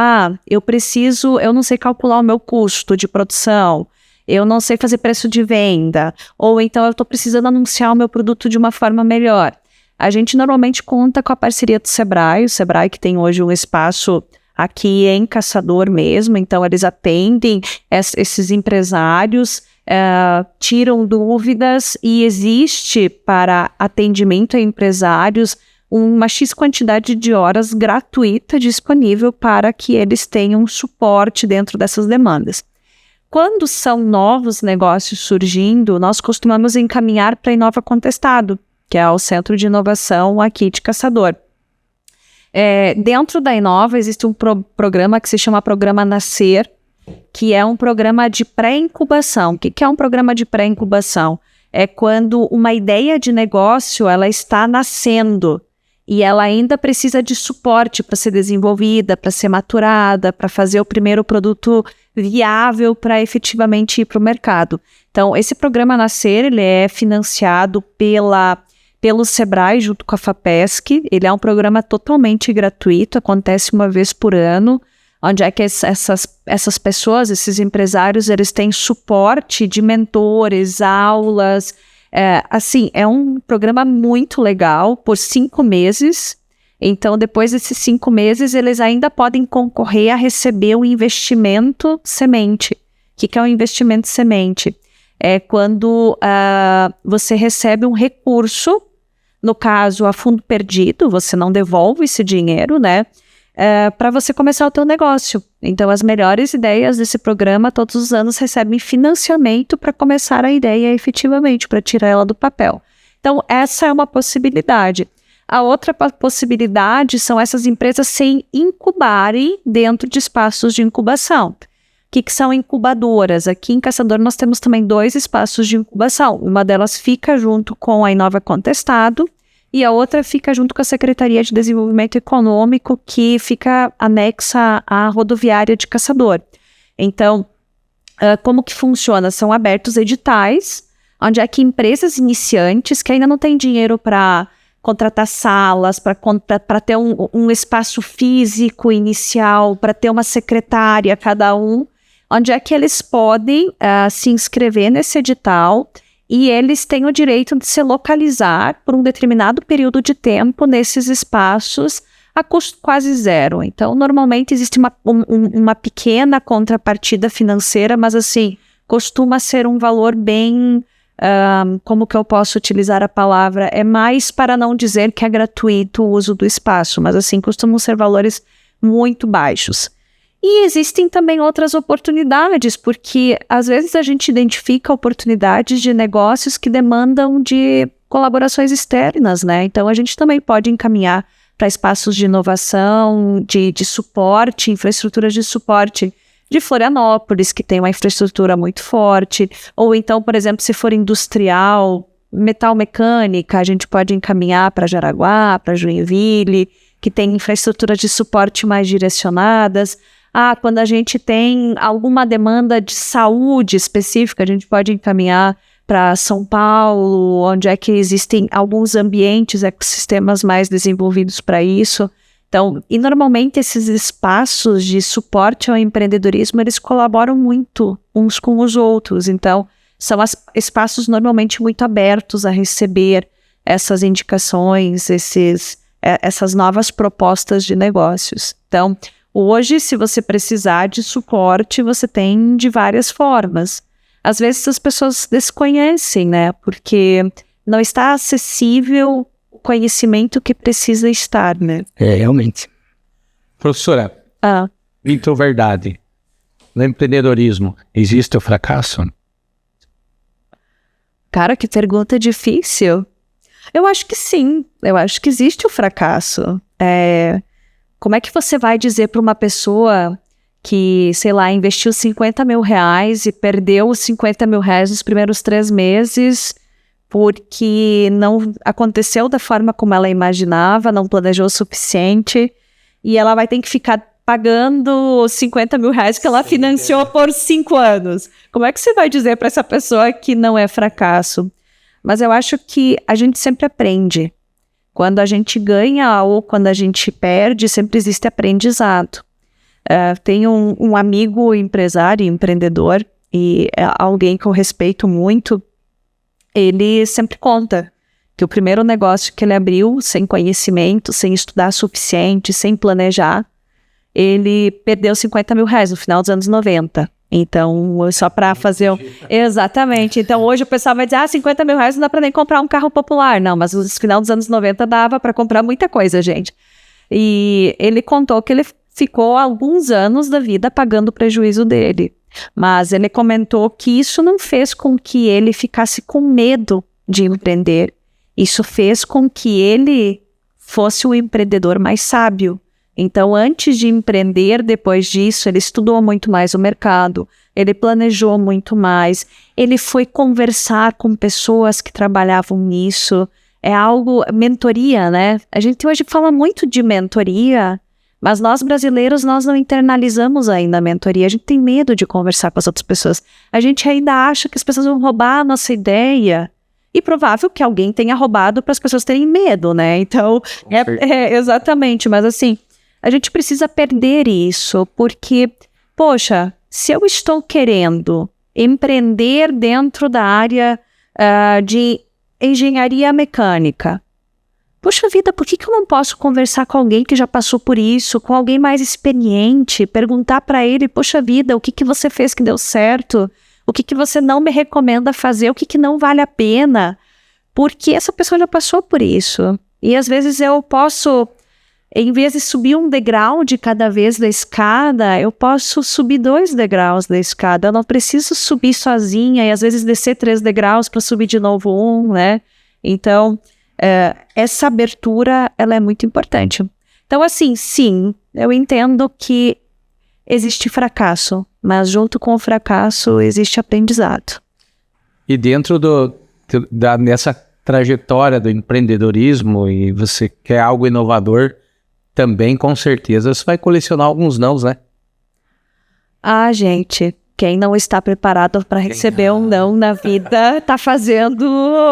Eu não sei calcular o meu custo de produção, eu não sei fazer preço de venda, ou então eu estou precisando anunciar o meu produto de uma forma melhor. A gente normalmente conta com a parceria do Sebrae, o Sebrae que tem hoje um espaço aqui em Caçador mesmo, então eles atendem esses empresários, tiram dúvidas e existe para atendimento a empresários uma X quantidade de horas gratuita disponível para que eles tenham suporte dentro dessas demandas. Quando são novos negócios surgindo, nós costumamos encaminhar para a Inova Contestado, que é o Centro de Inovação aqui de Caçador. Dentro da Inova existe um programa que se chama Programa Nascer, que é um programa de pré-incubação. O que é um programa de pré-incubação? É quando uma ideia de negócio ela está nascendo e ela ainda precisa de suporte para ser desenvolvida, para ser maturada, para fazer o primeiro produto viável para efetivamente ir para o mercado. Então, esse programa Nascer, ele é financiado pelo Sebrae junto com a FAPESC. Ele é um programa totalmente gratuito, acontece uma vez por ano, onde é que essas pessoas, esses empresários, eles têm suporte de mentores, aulas. É um programa muito legal, por 5 meses. Então, depois desses 5 meses, eles ainda podem concorrer a receber o investimento semente. O que é o investimento semente? É quando você recebe um recurso, no caso, a fundo perdido, você não devolve esse dinheiro, né? Para você começar o teu negócio. Então, as melhores ideias desse programa, todos os anos, recebem financiamento para começar a ideia efetivamente, para tirar ela do papel. Então, essa é uma possibilidade. A outra possibilidade são essas empresas se incubarem dentro de espaços de incubação. O que são incubadoras? Aqui em Caçador nós temos também 2 espaços de incubação. Uma delas fica junto com a Inova Contestado, e a outra fica junto com a Secretaria de Desenvolvimento Econômico, que fica anexa à rodoviária de Caçador. Então, como que funciona? São abertos editais, onde é que empresas iniciantes, que ainda não têm dinheiro para contratar salas, para ter um espaço físico inicial, para ter uma secretária cada um, onde é que eles podem se inscrever nesse edital. E eles têm o direito de se localizar por um determinado período de tempo nesses espaços a custo quase zero. Então, normalmente existe uma pequena contrapartida financeira, mas assim, costuma ser um valor bem, como que eu posso utilizar a palavra? É mais para não dizer que é gratuito o uso do espaço, mas assim, costumam ser valores muito baixos. E existem também outras oportunidades, porque às vezes a gente identifica oportunidades de negócios que demandam de colaborações externas, né? Então a gente também pode encaminhar para espaços de inovação, de suporte, infraestruturas de suporte de Florianópolis, que tem uma infraestrutura muito forte, ou então, por exemplo, se for industrial, metal mecânica, a gente pode encaminhar para Jaraguá, para Joinville, que tem infraestruturas de suporte mais direcionadas. Quando a gente tem alguma demanda de saúde específica, a gente pode encaminhar para São Paulo, onde é que existem alguns ambientes, ecossistemas mais desenvolvidos para isso. Então, e normalmente esses espaços de suporte ao empreendedorismo, eles colaboram muito uns com os outros. Então, são espaços normalmente muito abertos a receber essas indicações, essas novas propostas de negócios. Então, hoje, se você precisar de suporte, você tem de várias formas. Às vezes as pessoas desconhecem, né? Porque não está acessível o conhecimento que precisa estar, né? Realmente. Professora, mito ou verdade? No empreendedorismo, existe o fracasso? Cara, que pergunta difícil. Eu acho que sim. Eu acho que existe o fracasso. Como é que você vai dizer para uma pessoa que, sei lá, investiu 50 mil reais e perdeu os 50 mil reais nos primeiros 3 meses porque não aconteceu da forma como ela imaginava, não planejou o suficiente, e ela vai ter que ficar pagando 50 mil reais que ela financiou por 5 anos. Como é que você vai dizer para essa pessoa que não é fracasso? Mas eu acho que a gente sempre aprende. Quando a gente ganha ou quando a gente perde, sempre existe aprendizado. Tenho um amigo empresário, empreendedor, e alguém que eu respeito muito. Ele sempre conta que o primeiro negócio que ele abriu, sem conhecimento, sem estudar suficiente, sem planejar, ele perdeu 50 mil reais no final dos anos 90. Então, só para fazer... Exatamente. Então, hoje o pessoal vai dizer, 50 mil reais não dá para nem comprar um carro popular. Não, mas no final dos anos 90 dava para comprar muita coisa, gente. E ele contou que ele ficou alguns anos da vida pagando o prejuízo dele. Mas ele comentou que isso não fez com que ele ficasse com medo de empreender. Isso fez com que ele fosse o empreendedor mais sábio. Então, antes de empreender, depois disso, ele estudou muito mais o mercado, ele planejou muito mais, ele foi conversar com pessoas que trabalhavam nisso. É algo, mentoria, né? A gente hoje fala muito de mentoria, mas nós brasileiros, nós não internalizamos ainda a mentoria. A gente tem medo de conversar com as outras pessoas. A gente ainda acha que as pessoas vão roubar a nossa ideia. E provável que alguém tenha roubado para as pessoas terem medo, né? Então, exatamente. Mas assim, a gente precisa perder isso. Porque, poxa, se eu estou querendo empreender dentro da área de engenharia mecânica, poxa vida, por que eu não posso conversar com alguém que já passou por isso, com alguém mais experiente, perguntar para ele, poxa vida, o que você fez que deu certo? O que você não me recomenda fazer? O que não vale a pena? Porque essa pessoa já passou por isso. E às vezes eu posso, em vez de subir um degrau de cada vez da escada, eu posso subir 2 degraus da escada. Eu não preciso subir sozinha e às vezes descer 3 degraus para subir de novo 1, né? Então... essa abertura, ela é muito importante. Então, assim, sim, eu entendo que existe fracasso, mas junto com o fracasso existe aprendizado. E dentro nessa trajetória do empreendedorismo, e você quer algo inovador, também com certeza você vai colecionar alguns nãos, né? Gente... Quem não está preparado para receber um não na vida está fazendo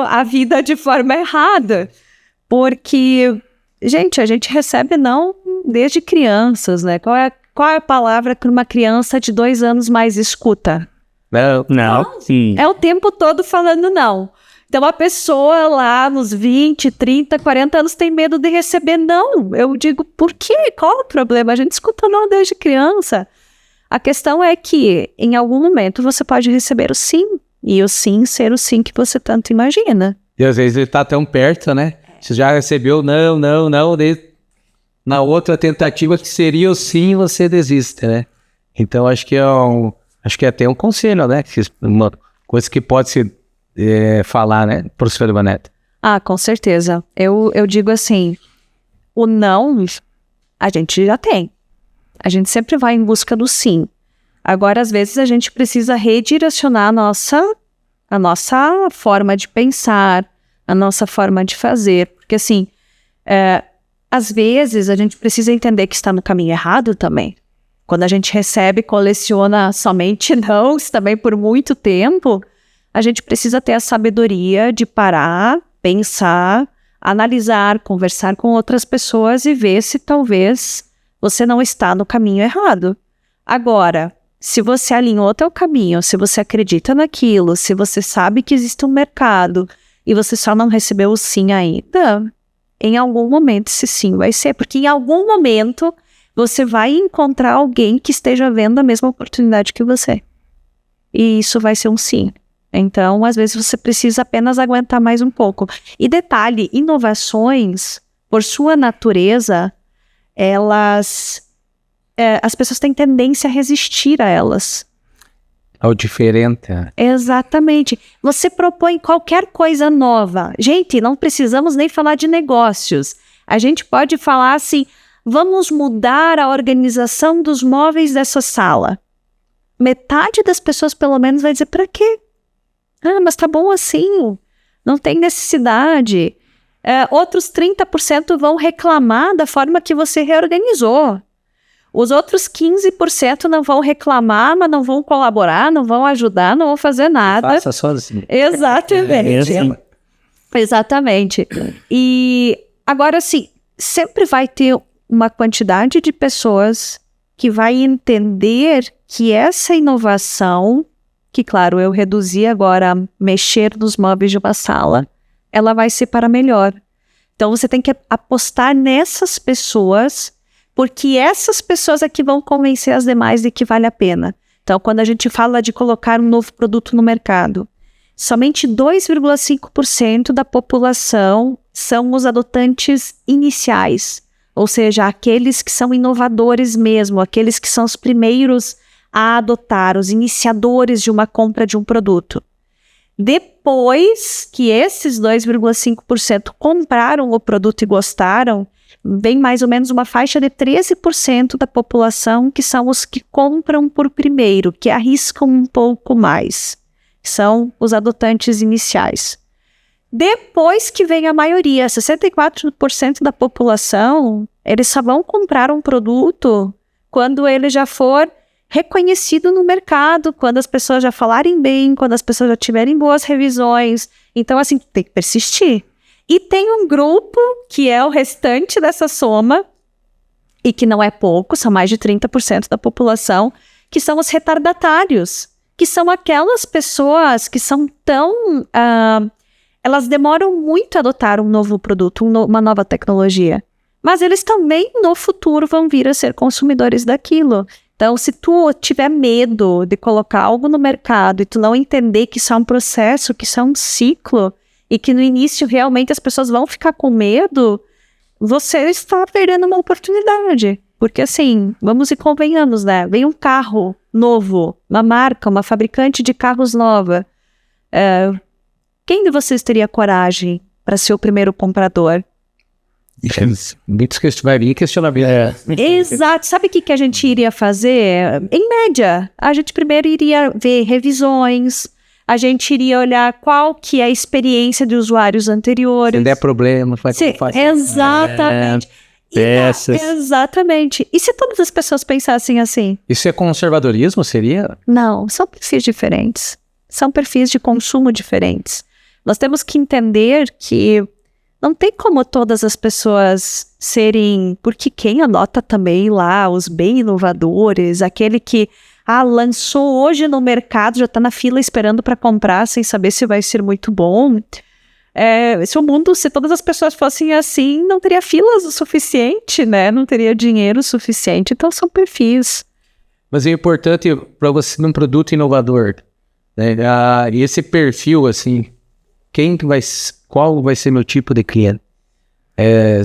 a vida de forma errada. Porque, gente, a gente recebe não desde crianças, né? Qual é a palavra que uma criança de 2 anos mais escuta? Não. Sim. É o tempo todo falando não. Então, a pessoa lá nos 20, 30, 40 anos tem medo de receber não. Eu digo, por quê? Qual o problema? A gente escuta não desde criança. A questão é que, em algum momento, você pode receber o sim, e o sim ser o sim que você tanto imagina. E às vezes ele está tão perto, né? Você já recebeu não, daí, na outra tentativa que seria o sim, você desiste, né? Então, acho que é até um conselho, né? Uma coisa que pode se falar, né? Professora Ivanete. Com certeza. Eu digo assim, o não, a gente já tem. A gente sempre vai em busca do sim. Agora, às vezes, a gente precisa redirecionar a nossa forma de pensar, a nossa forma de fazer. Porque, assim, às vezes, a gente precisa entender que está no caminho errado também. Quando a gente recebe e coleciona somente nãos também por muito tempo, a gente precisa ter a sabedoria de parar, pensar, analisar, conversar com outras pessoas e ver se talvez... você não está no caminho errado. Agora, se você alinhou o teu caminho, se você acredita naquilo, se você sabe que existe um mercado e você só não recebeu o sim ainda, em algum momento esse sim vai ser. Porque em algum momento você vai encontrar alguém que esteja vendo a mesma oportunidade que você. E isso vai ser um sim. Então, às vezes você precisa apenas aguentar mais um pouco. E detalhe, inovações, por sua natureza... as pessoas têm tendência a resistir a elas. Ao diferente. Exatamente. Você propõe qualquer coisa nova. Gente, não precisamos nem falar de negócios. A gente pode falar assim, vamos mudar a organização dos móveis dessa sala. Metade das pessoas, pelo menos, vai dizer, para quê? Mas tá bom assim. Não tem necessidade. Outros 30% vão reclamar da forma que você reorganizou. Os outros 15% não vão reclamar, mas não vão colaborar, não vão ajudar, não vão fazer nada. Faça sozinho. Exatamente. Exatamente. E agora, assim, sempre vai ter uma quantidade de pessoas que vai entender que essa inovação, que claro, eu reduzi agora a mexer nos móveis de uma sala, ela vai ser para melhor. Então você tem que apostar nessas pessoas, porque essas pessoas é que vão convencer as demais de que vale a pena. Então quando a gente fala de colocar um novo produto no mercado, somente 2,5% da população são os adotantes iniciais, ou seja, aqueles que são inovadores mesmo, aqueles que são os primeiros a adotar, os iniciadores de uma compra de um produto. Depois que esses 2,5% compraram o produto e gostaram, vem mais ou menos uma faixa de 13% da população que são os que compram por primeiro, que arriscam um pouco mais. São os adotantes iniciais. Depois que vem a maioria, 64% da população, eles só vão comprar um produto quando ele já for reconhecido no mercado, quando as pessoas já falarem bem, quando as pessoas já tiverem boas revisões. Então, assim, tem que persistir. E tem um grupo, que é o restante dessa soma, e que não é pouco, são mais de 30% da população, que são os retardatários, que são aquelas pessoas que são tão... elas demoram muito a adotar um novo produto, uma nova tecnologia. Mas eles também, no futuro, vão vir a ser consumidores daquilo. Então, se tu tiver medo de colocar algo no mercado e tu não entender que isso é um processo, que isso é um ciclo, e que no início realmente as pessoas vão ficar com medo, você está perdendo uma oportunidade. Porque assim, vamos e convenhamos, né? Vem um carro novo, uma marca, uma fabricante de carros nova. Quem de vocês teria coragem para ser o primeiro comprador? Muitos que vai vir questionamento. Exato. Sabe o que a gente iria fazer? Em média, a gente primeiro iria ver revisões, a gente iria olhar qual que é a experiência de usuários anteriores. Se der problema, vai exatamente. Peças. Exatamente. E se todas as pessoas pensassem assim? Isso é conservadorismo, seria? Não, são perfis diferentes. São perfis de consumo diferentes. Nós temos que entender que não tem como todas as pessoas serem... Porque quem anota também lá os bem inovadores, aquele que lançou hoje no mercado, já está na fila esperando para comprar sem saber se vai ser muito bom. Se todas as pessoas fossem assim, não teria filas o suficiente, né? Não teria dinheiro o suficiente. Então são perfis. Mas é importante para você num produto inovador, né? E esse perfil, assim, qual vai ser meu tipo de cliente? É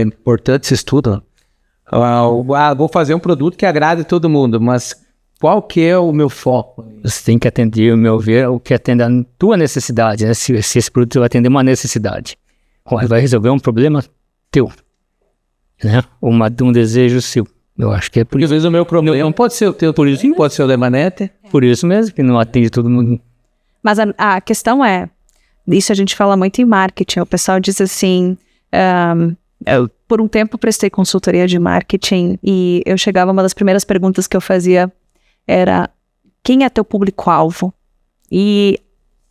importante esse estudo. Vou fazer um produto que agrade todo mundo, mas qual que é o meu foco? Você tem que atender, ao meu ver, o que atende a tua necessidade, né? Se esse produto vai atender uma necessidade, vai resolver um problema teu, né? Um desejo seu. Eu acho que é por isso. Às vezes o meu problema não pode ser o teu, por isso pode ser o da Manete. Por isso mesmo que não atende todo mundo. Mas a questão é, isso a gente fala muito em marketing, o pessoal diz assim, eu por um tempo prestei consultoria de marketing e eu chegava, uma das primeiras perguntas que eu fazia era, quem é teu público-alvo? E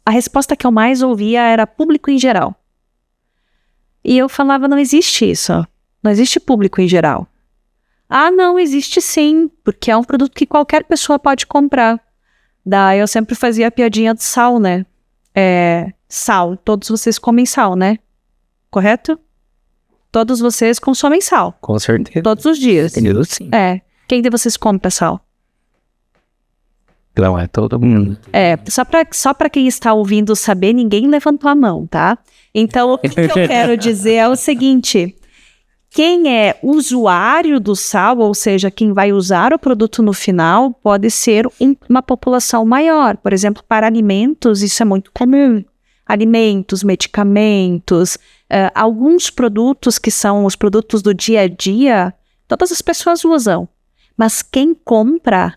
a resposta que eu mais ouvia era público em geral. E eu falava, não existe isso, não existe público em geral. Não, existe sim, porque é um produto que qualquer pessoa pode comprar. Daí eu sempre fazia a piadinha do sal, né? Sal, todos vocês comem sal, né? Correto? Todos vocês consomem sal. Com certeza. Todos os dias. Eu sim. Quem de vocês compra sal? Não, é todo mundo. Só para quem está ouvindo saber, ninguém levantou a mão, tá? Então, o que eu quero dizer é o seguinte, quem é usuário do sal, ou seja, quem vai usar o produto no final, pode ser uma população maior. Por exemplo, para alimentos, isso é muito comum. Alimentos, medicamentos, alguns produtos que são os produtos do dia a dia, todas as pessoas usam. Mas quem compra,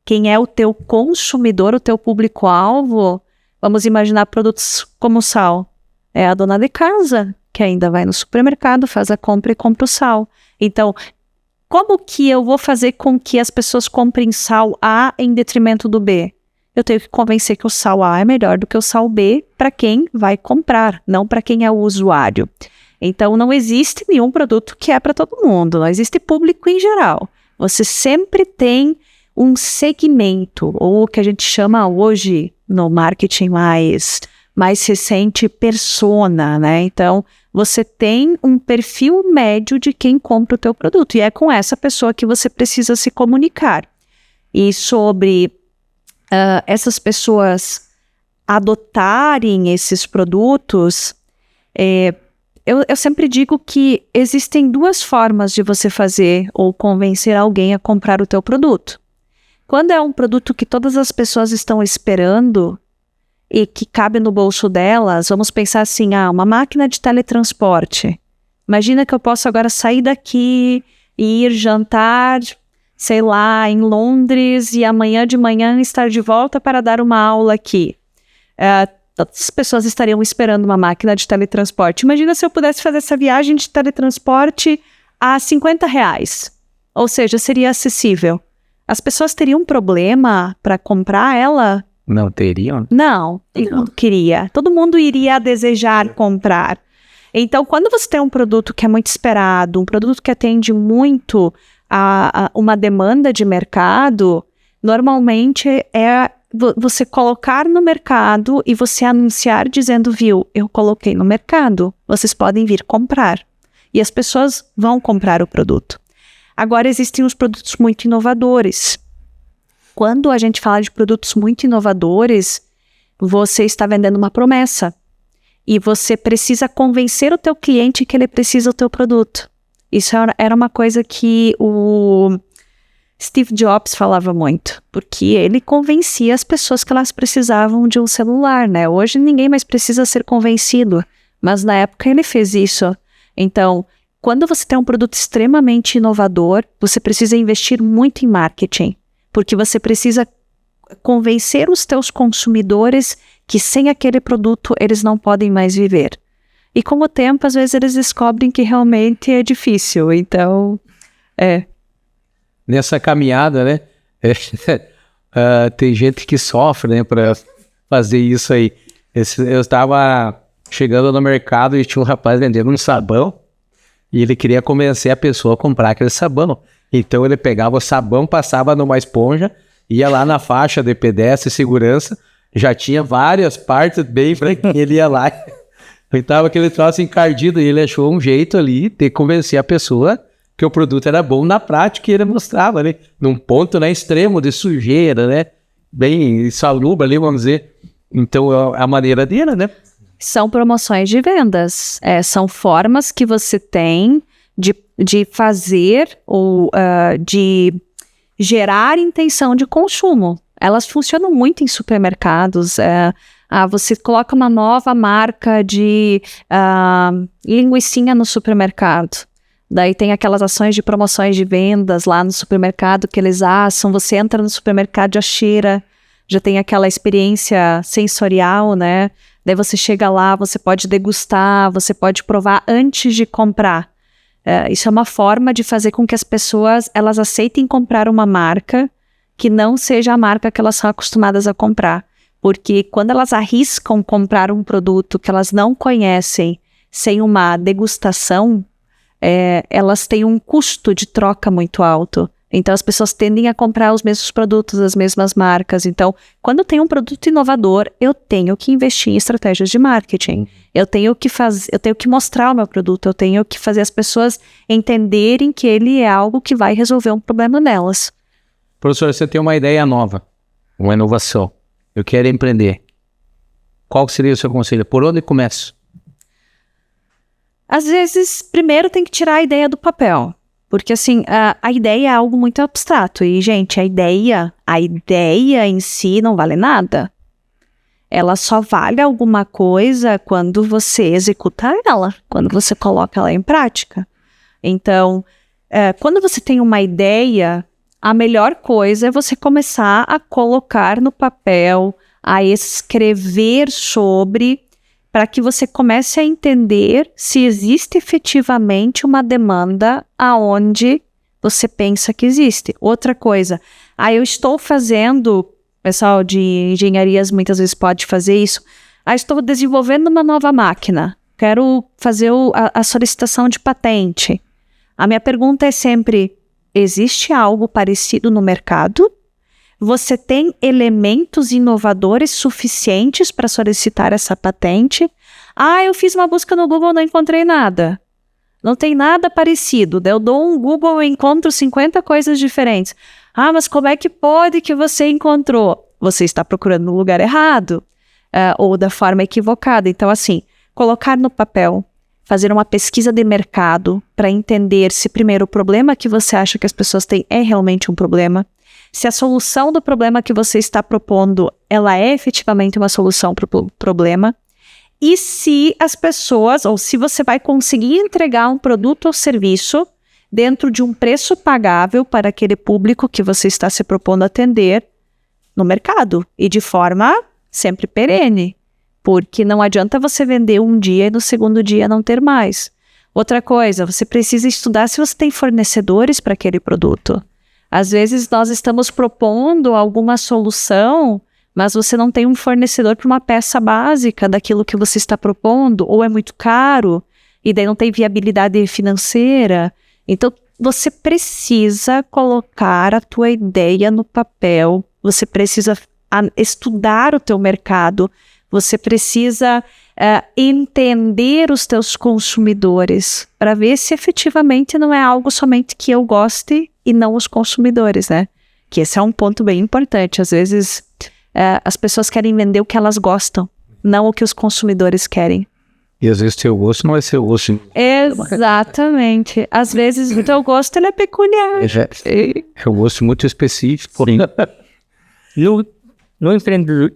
quem é o teu consumidor, o teu público-alvo, Vamos imaginar produtos como sal. É a dona de casa que ainda vai no supermercado, faz a compra e compra o sal. Então, como que eu vou fazer com que as pessoas comprem sal A em detrimento do B? Eu tenho que convencer que o sal A é melhor do que o sal B para quem vai comprar, não para quem é o usuário. Então, não existe nenhum produto que é para todo mundo, não existe público em geral. Você sempre tem um segmento, ou o que a gente chama hoje no marketing mais recente, persona, né? Então, você tem um perfil médio de quem compra o teu produto, e é com essa pessoa que você precisa se comunicar. E sobre essas pessoas adotarem esses produtos, eu sempre digo que existem duas formas de você fazer ou convencer alguém a comprar o teu produto. Quando é um produto que todas as pessoas estão esperando e que cabe no bolso delas, vamos pensar assim, uma máquina de teletransporte. Imagina que eu posso agora sair daqui e ir jantar, sei lá, em Londres e amanhã de manhã estar de volta para dar uma aula aqui. Todas as pessoas estariam esperando uma máquina de teletransporte. Imagina se eu pudesse fazer essa viagem de teletransporte a R$50. Ou seja, seria acessível. As pessoas teriam um problema para comprar ela? Não teriam? Não, todo mundo queria. Todo mundo iria desejar comprar. Então, quando você tem um produto que é muito esperado, um produto que atende muito a uma demanda de mercado, normalmente é você colocar no mercado e você anunciar dizendo, viu, eu coloquei no mercado, vocês podem vir comprar. E as pessoas vão comprar o produto. Agora, existem os produtos muito inovadores. Quando a gente fala de produtos muito inovadores, você está vendendo uma promessa. E você precisa convencer o teu cliente que ele precisa do teu produto. Isso era uma coisa que o Steve Jobs falava muito, porque ele convencia as pessoas que elas precisavam de um celular, né? Hoje ninguém mais precisa ser convencido, mas na época ele fez isso. Então, quando você tem um produto extremamente inovador, você precisa investir muito em marketing, porque você precisa convencer os teus consumidores que sem aquele produto eles não podem mais viver. E com o tempo, às vezes eles descobrem que realmente é difícil, então, Nessa caminhada, né, tem gente que sofre, né, para fazer isso aí. Eu estava chegando no mercado e tinha um rapaz vendendo um sabão e ele queria convencer a pessoa a comprar aquele sabão. Então ele pegava o sabão, passava numa esponja, ia lá na faixa de pedestre e segurança, já tinha várias partes bem branquinhas, ele ia lá e tava aquele troço encardido e ele achou um jeito ali de convencer a pessoa que o produto era bom na prática e ele mostrava ali, num ponto, né, extremo de sujeira, né, bem insalubre ali, vamos dizer. Então é a maneira dele, né? São promoções de vendas, são formas que você tem de fazer ou de gerar intenção de consumo. Elas funcionam muito em supermercados. Você coloca uma nova marca de linguicinha no supermercado. Daí tem aquelas ações de promoções de vendas lá no supermercado que eles assam. Você entra no supermercado, já cheira, já tem aquela experiência sensorial, né? Daí você chega lá, você pode degustar, você pode provar antes de comprar. Isso é uma forma de fazer com que as pessoas elas aceitem comprar uma marca que não seja a marca que elas são acostumadas a comprar. Porque quando elas arriscam comprar um produto que elas não conhecem sem uma degustação, elas têm um custo de troca muito alto. Então as pessoas tendem a comprar os mesmos produtos, as mesmas marcas. Então, quando tem um produto inovador, eu tenho que investir em estratégias de marketing. Eu tenho que mostrar o meu produto, eu tenho que fazer as pessoas entenderem que ele é algo que vai resolver um problema delas. Professor, você tem uma ideia nova, uma inovação. Eu quero empreender. Qual seria o seu conselho? Por onde começo? Às vezes, primeiro tem que tirar a ideia do papel. Porque, assim, a ideia é algo muito abstrato. E, gente, a ideia em si não vale nada. Ela só vale alguma coisa quando você executa ela, quando você coloca ela em prática. Então, quando você tem uma ideia, a melhor coisa é você começar a colocar no papel, a escrever sobre, para que você comece a entender se existe efetivamente uma demanda aonde você pensa que existe. Outra coisa, eu estou fazendo, o pessoal de engenharias muitas vezes pode fazer isso, estou desenvolvendo uma nova máquina, quero fazer a solicitação de patente. A minha pergunta é sempre, existe algo parecido no mercado? Você tem elementos inovadores suficientes para solicitar essa patente? Eu fiz uma busca no Google, não encontrei nada. Não tem nada parecido. Eu dou um Google e encontro 50 coisas diferentes. Mas como é que pode que você encontrou? Você está procurando no lugar errado, ou da forma equivocada. Então, assim, colocar no papel, fazer uma pesquisa de mercado para entender se, primeiro, o problema que você acha que as pessoas têm é realmente um problema, se a solução do problema que você está propondo, ela é efetivamente uma solução para o problema, e se as pessoas, ou se você vai conseguir entregar um produto ou serviço dentro de um preço pagável para aquele público que você está se propondo atender no mercado, e de forma sempre perene, porque não adianta você vender um dia e no segundo dia não ter mais. Outra coisa, você precisa estudar se você tem fornecedores para aquele produto. Às vezes nós estamos propondo alguma solução, mas você não tem um fornecedor para uma peça básica daquilo que você está propondo, ou é muito caro, e daí não tem viabilidade financeira. Então, você precisa colocar a tua ideia no papel, você precisa estudar o teu mercado, você precisa entender os teus consumidores, para ver se efetivamente não é algo somente que eu goste e não os consumidores, né? Que esse é um ponto bem importante. Às vezes, as pessoas querem vender o que elas gostam, não o que os consumidores querem. E às vezes o teu gosto não é seu gosto. Exatamente. Às vezes o teu gosto ele é peculiar. É um gosto muito específico. No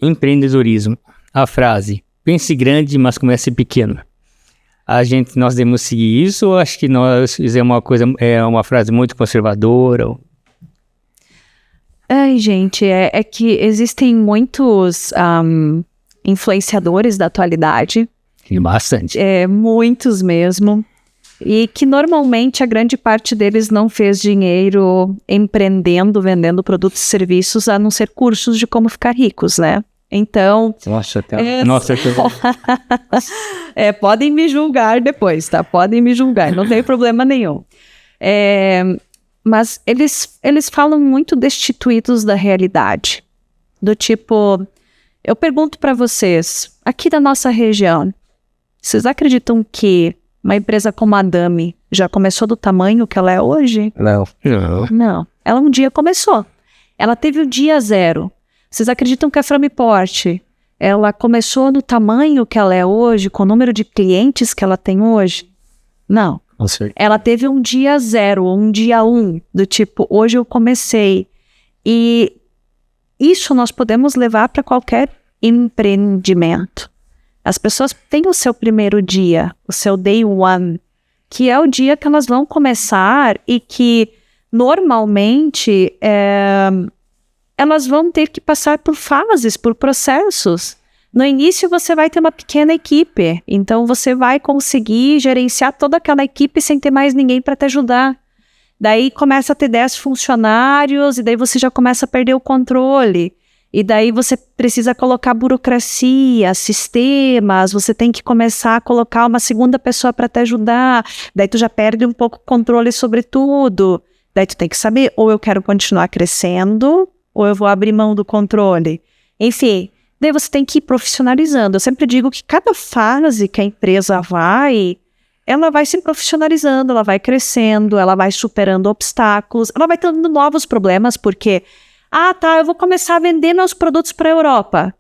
empreendedorismo, a frase, pense grande, mas comece pequeno. Nós devemos seguir isso, ou acho que é uma frase muito conservadora? Gente, é que existem muitos influenciadores da atualidade. Bastante. Muitos mesmo. E que normalmente a grande parte deles não fez dinheiro empreendendo, vendendo produtos e serviços, a não ser cursos de como ficar ricos, né? Então... podem me julgar depois, tá? Podem me julgar, não tem problema nenhum. Mas eles falam muito destituídos da realidade. Do tipo, eu pergunto para vocês, aqui da nossa região, vocês acreditam que uma empresa como a Dami já começou do tamanho que ela é hoje? Não. Ela um dia começou. Ela teve o dia zero. Vocês acreditam que a Framiport, ela começou no tamanho que ela é hoje, com o número de clientes que ela tem hoje? Não. Ela teve um dia zero, um dia do tipo, hoje eu comecei. E isso nós podemos levar para qualquer empreendimento. As pessoas têm o seu primeiro dia, o seu day one, que é o dia que elas vão começar e que, normalmente, elas vão ter que passar por fases, por processos. No início, você vai ter uma pequena equipe, então você vai conseguir gerenciar toda aquela equipe sem ter mais ninguém para te ajudar. Daí começa a ter 10 funcionários e daí você já começa a perder o controle. E daí você precisa colocar burocracia, sistemas, você tem que começar a colocar uma segunda pessoa para te ajudar. Daí tu já perde um pouco o controle sobre tudo. Daí tu tem que saber, ou eu quero continuar crescendo, ou eu vou abrir mão do controle. Enfim, daí você tem que ir profissionalizando. Eu sempre digo que cada fase que a empresa ela vai se profissionalizando, ela vai crescendo, ela vai superando obstáculos, ela vai tendo novos problemas, porque... eu vou começar a vender meus produtos para a Europa.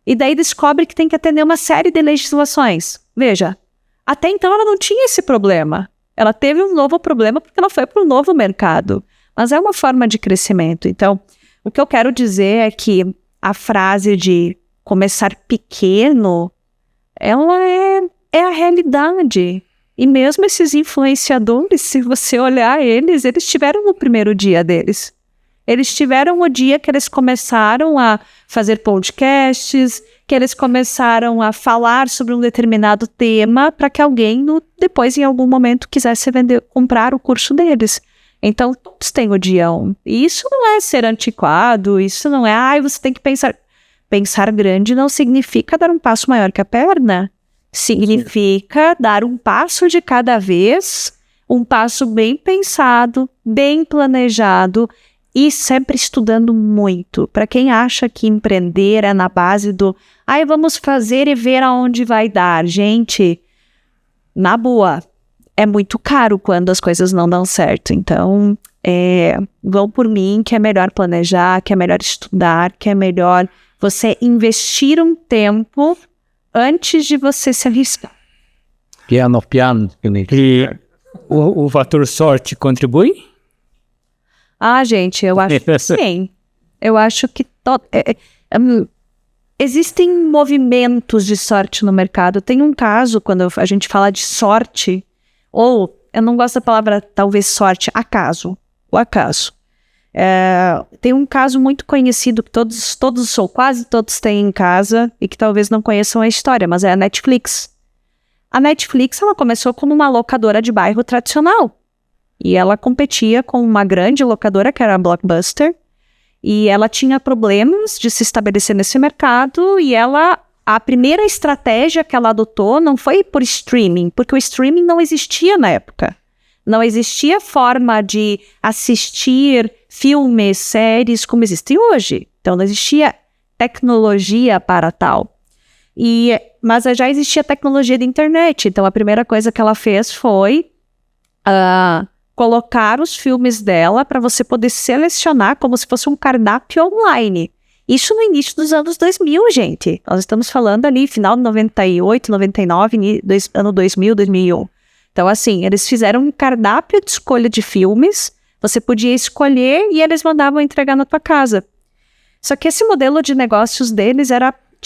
E daí descobre que tem que atender uma série de legislações. Veja, até então ela não tinha esse problema. Ela teve um novo problema porque ela foi para um novo mercado. Mas é uma forma de crescimento. Então, o que eu quero dizer é que a frase de começar pequeno, ela é a realidade. E mesmo esses influenciadores, se você olhar eles tiveram no primeiro dia deles. Eles tiveram o dia que eles começaram a fazer podcasts, que eles começaram a falar sobre um determinado tema para que alguém depois, em algum momento, quisesse comprar o curso deles. Então, todos têm o dia 1. E isso não é ser antiquado, isso não é, você tem que pensar. Pensar grande não significa dar um passo maior que a perna. Significa dar um passo de cada vez, um passo bem pensado, bem planejado e sempre estudando muito. Para quem acha que empreender é na base do vamos fazer e ver aonde vai dar. Gente, na boa, é muito caro quando as coisas não dão certo. Então, vão por mim que é melhor planejar, que é melhor estudar, que é melhor você investir um tempo antes de você se arriscar. Piano. E o fator sorte contribui? Gente, eu acho que sim. Eu acho que existem movimentos de sorte no mercado. Tem um caso, quando a gente fala de sorte, ou eu não gosto da palavra, talvez, sorte, o acaso. Tem um caso muito conhecido que todos ou quase todos têm em casa e que talvez não conheçam a história, mas é a Netflix. A Netflix, ela começou como uma locadora de bairro tradicional e ela competia com uma grande locadora que era a Blockbuster e ela tinha problemas de se estabelecer nesse mercado e a primeira estratégia que ela adotou não foi por streaming, porque o streaming não existia na época. Não existia forma de assistir filmes, séries como existem hoje. Então, não existia tecnologia para tal. Mas já existia tecnologia da internet. Então, a primeira coisa que ela fez foi colocar os filmes dela para você poder selecionar como se fosse um cardápio online. Isso no início dos anos 2000, gente. Nós estamos falando ali, final de 98, 99, ano 2000, 2001. Então, assim, eles fizeram um cardápio de escolha de filmes, você podia escolher e eles mandavam entregar na tua casa. Só que esse modelo de negócios deles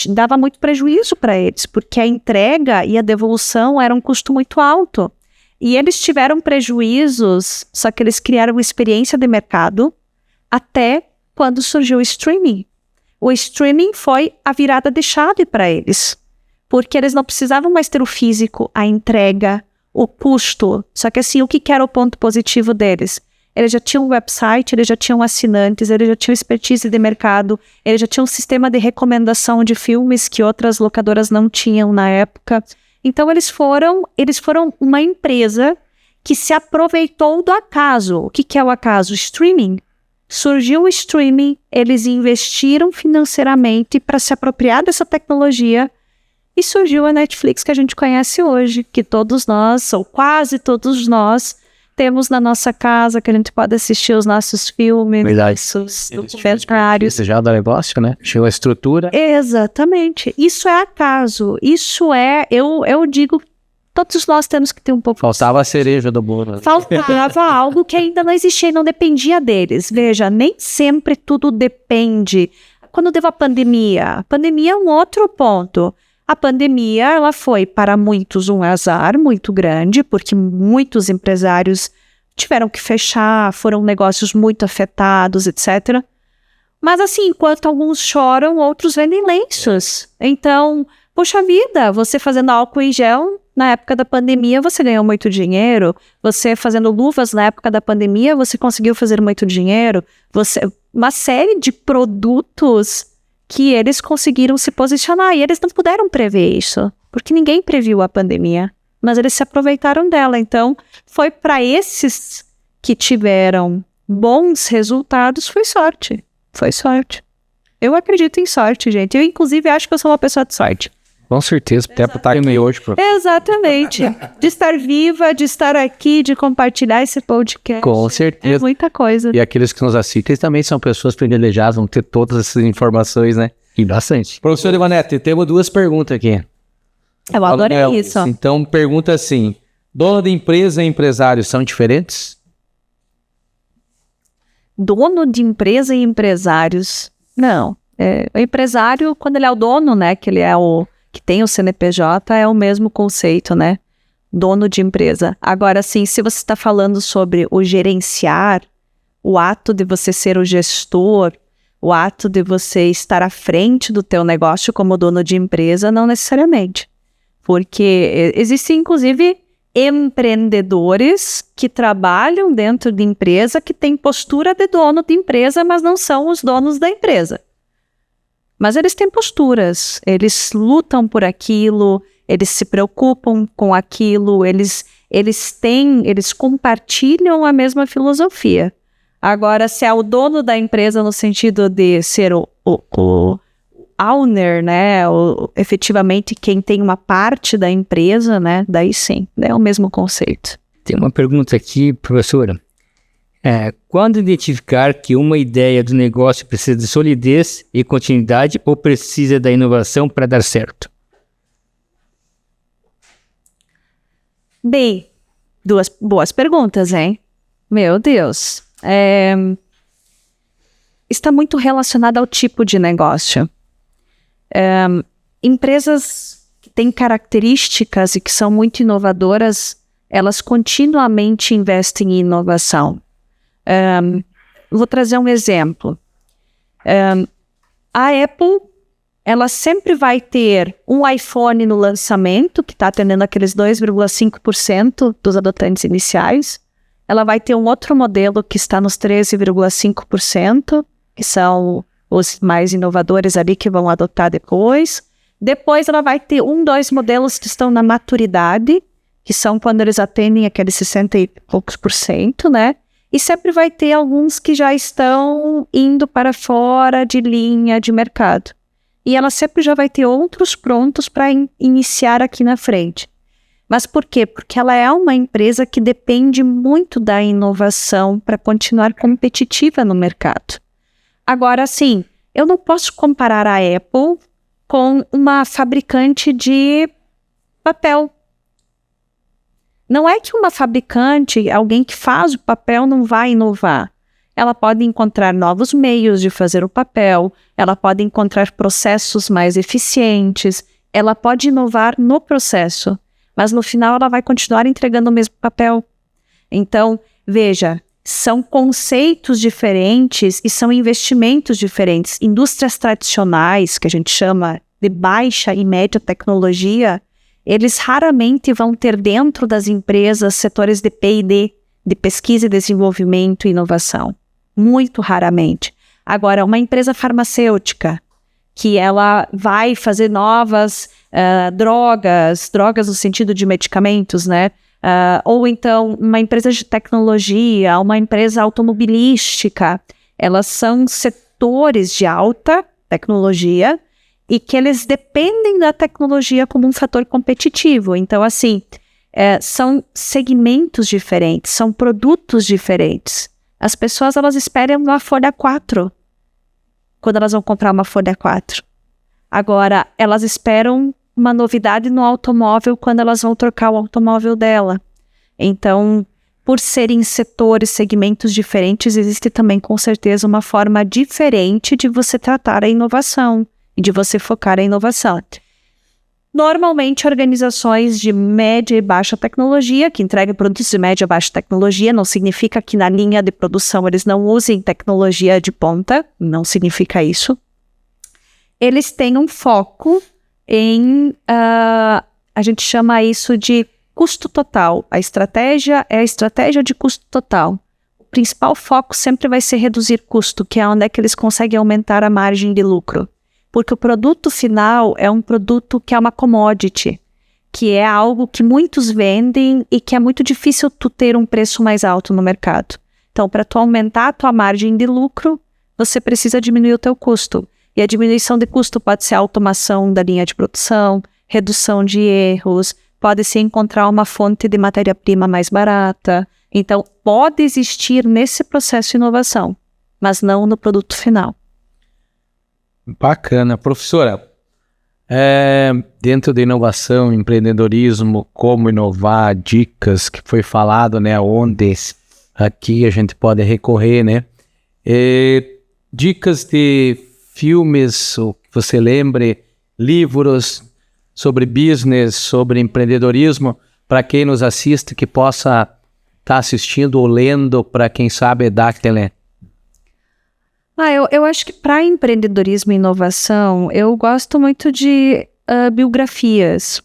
dava muito prejuízo para eles, porque a entrega e a devolução era um custo muito alto. E eles tiveram prejuízos, só que eles criaram uma experiência de mercado até quando surgiu o streaming. O streaming foi a virada de chave para eles, porque eles não precisavam mais ter o físico, a entrega, o custo. Só que assim, o que era o ponto positivo deles? Eles já tinham um website, eles já tinham assinantes, eles já tinham expertise de mercado, eles já tinham um sistema de recomendação de filmes que outras locadoras não tinham na época. Então eles foram uma empresa que se aproveitou do acaso. O que é o acaso? Streaming. Surgiu o streaming, eles investiram financeiramente para se apropriar dessa tecnologia e surgiu a Netflix que a gente conhece hoje, que todos nós, ou quase todos nós, temos na nossa casa, que a gente pode assistir os nossos filmes, nossos documentários. Esse já é do negócio, né? Tinha uma estrutura. Exatamente. Isso é acaso. Isso eu digo, todos nós temos que ter um pouco... Faltava a cereja do bolo. Faltava algo que ainda não existia e não dependia deles. Veja, nem sempre tudo depende. Quando teve a pandemia é um outro ponto. A pandemia, ela foi para muitos um azar muito grande, porque muitos empresários tiveram que fechar, foram negócios muito afetados, etc. Mas assim, enquanto alguns choram, outros vendem lenços. Então, poxa vida, você fazendo álcool em gel, na época da pandemia, você ganhou muito dinheiro. Você fazendo luvas na época da pandemia, você conseguiu fazer muito dinheiro. Uma série de produtos que eles conseguiram se posicionar, e eles não puderam prever isso, porque ninguém previu a pandemia, mas eles se aproveitaram dela. Então, foi para esses que tiveram bons resultados, foi sorte. Eu acredito em sorte, gente. Eu, inclusive, acho que eu sou uma pessoa de sorte. Com certeza, até por estar aqui hoje. Exatamente. De estar viva, de estar aqui, de compartilhar esse podcast. Com certeza. É muita coisa. E aqueles que nos assistem também são pessoas privilegiadas, vão ter todas essas informações, né? E bastante. Professor Ivanete, temos 2 perguntas aqui. Eu adorei isso. Então, pergunta assim, dono de empresa e empresário são diferentes? Dono de empresa e empresários? Não. O empresário, quando ele é o dono, né, que ele é o que tem o CNPJ, é o mesmo conceito, né? Dono de empresa. Agora, sim, se você está falando sobre o gerenciar, o ato de você ser o gestor, o ato de você estar à frente do teu negócio como dono de empresa, não necessariamente. Porque existem, inclusive, empreendedores que trabalham dentro de empresa, que têm postura de dono de empresa, mas não são os donos da empresa. Mas eles têm posturas, eles lutam por aquilo, eles se preocupam com aquilo, eles compartilham a mesma filosofia. Agora, se é o dono da empresa no sentido de ser o owner, né, efetivamente quem tem uma parte da empresa, né, daí sim, é o mesmo conceito. Tem uma pergunta aqui, professora. Quando identificar que uma ideia do negócio precisa de solidez e continuidade ou precisa da inovação para dar certo? Bem, duas boas perguntas, hein? Meu Deus. Está muito relacionado ao tipo de negócio. Empresas que têm características e que são muito inovadoras, elas continuamente investem em inovação. Vou trazer um exemplo. A Apple, ela sempre vai ter um iPhone no lançamento, que está atendendo aqueles 2,5% dos adotantes iniciais. Ela vai ter um outro modelo que está nos 13,5%, que são os mais inovadores ali que vão adotar depois. Depois ela vai ter 2 modelos que estão na maturidade, que são quando eles atendem aqueles 60 e poucos %, né? E sempre vai ter alguns que já estão indo para fora de linha de mercado. E ela sempre já vai ter outros prontos para iniciar aqui na frente. Mas por quê? Porque ela é uma empresa que depende muito da inovação para continuar competitiva no mercado. Agora, sim, eu não posso comparar a Apple com uma fabricante de papel. Não é que uma fabricante, alguém que faz o papel, não vai inovar. Ela pode encontrar novos meios de fazer o papel, ela pode encontrar processos mais eficientes, ela pode inovar no processo, mas no final ela vai continuar entregando o mesmo papel. Então, veja, são conceitos diferentes e são investimentos diferentes. Indústrias tradicionais, que a gente chama de baixa e média tecnologia, eles raramente vão ter dentro das empresas setores de P&D, de pesquisa e desenvolvimento e inovação. Muito raramente. Agora, uma empresa farmacêutica, que ela vai fazer novas drogas no sentido de medicamentos, né? Ou então uma empresa de tecnologia, uma empresa automobilística, elas são setores de alta tecnologia e que eles dependem da tecnologia como um fator competitivo. Então, assim, são segmentos diferentes, são produtos diferentes. As pessoas, elas esperam uma Folha 4 quando elas vão comprar uma Folha 4. Agora, elas esperam uma novidade no automóvel quando elas vão trocar o automóvel dela. Então, por serem setores, segmentos diferentes, existe também, com certeza, uma forma diferente de você tratar a inovação e de você focar a inovação. Normalmente, organizações de média e baixa tecnologia, que entregam produtos de média e baixa tecnologia, não significa que na linha de produção eles não usem tecnologia de ponta, não significa isso. Eles têm um foco em, a gente chama isso de custo total. A estratégia é a estratégia de custo total. O principal foco sempre vai ser reduzir custo, que é onde é que eles conseguem aumentar a margem de lucro. Porque o produto final é um produto que é uma commodity, que é algo que muitos vendem e que é muito difícil tu ter um preço mais alto no mercado. Então, para tu aumentar a tua margem de lucro, você precisa diminuir o teu custo. E a diminuição de custo pode ser a automação da linha de produção, redução de erros, pode-se encontrar uma fonte de matéria-prima mais barata. Então, pode existir nesse processo de inovação, mas não no produto final. Bacana. Professora, dentro da inovação, empreendedorismo, como inovar, dicas que foi falado, né, onde aqui a gente pode recorrer, né, dicas de filmes, o que você lembre, livros sobre business, sobre empreendedorismo, para quem nos assiste que possa está assistindo ou lendo para quem sabe dar aquele... Eu acho que para empreendedorismo e inovação, eu gosto muito de biografias.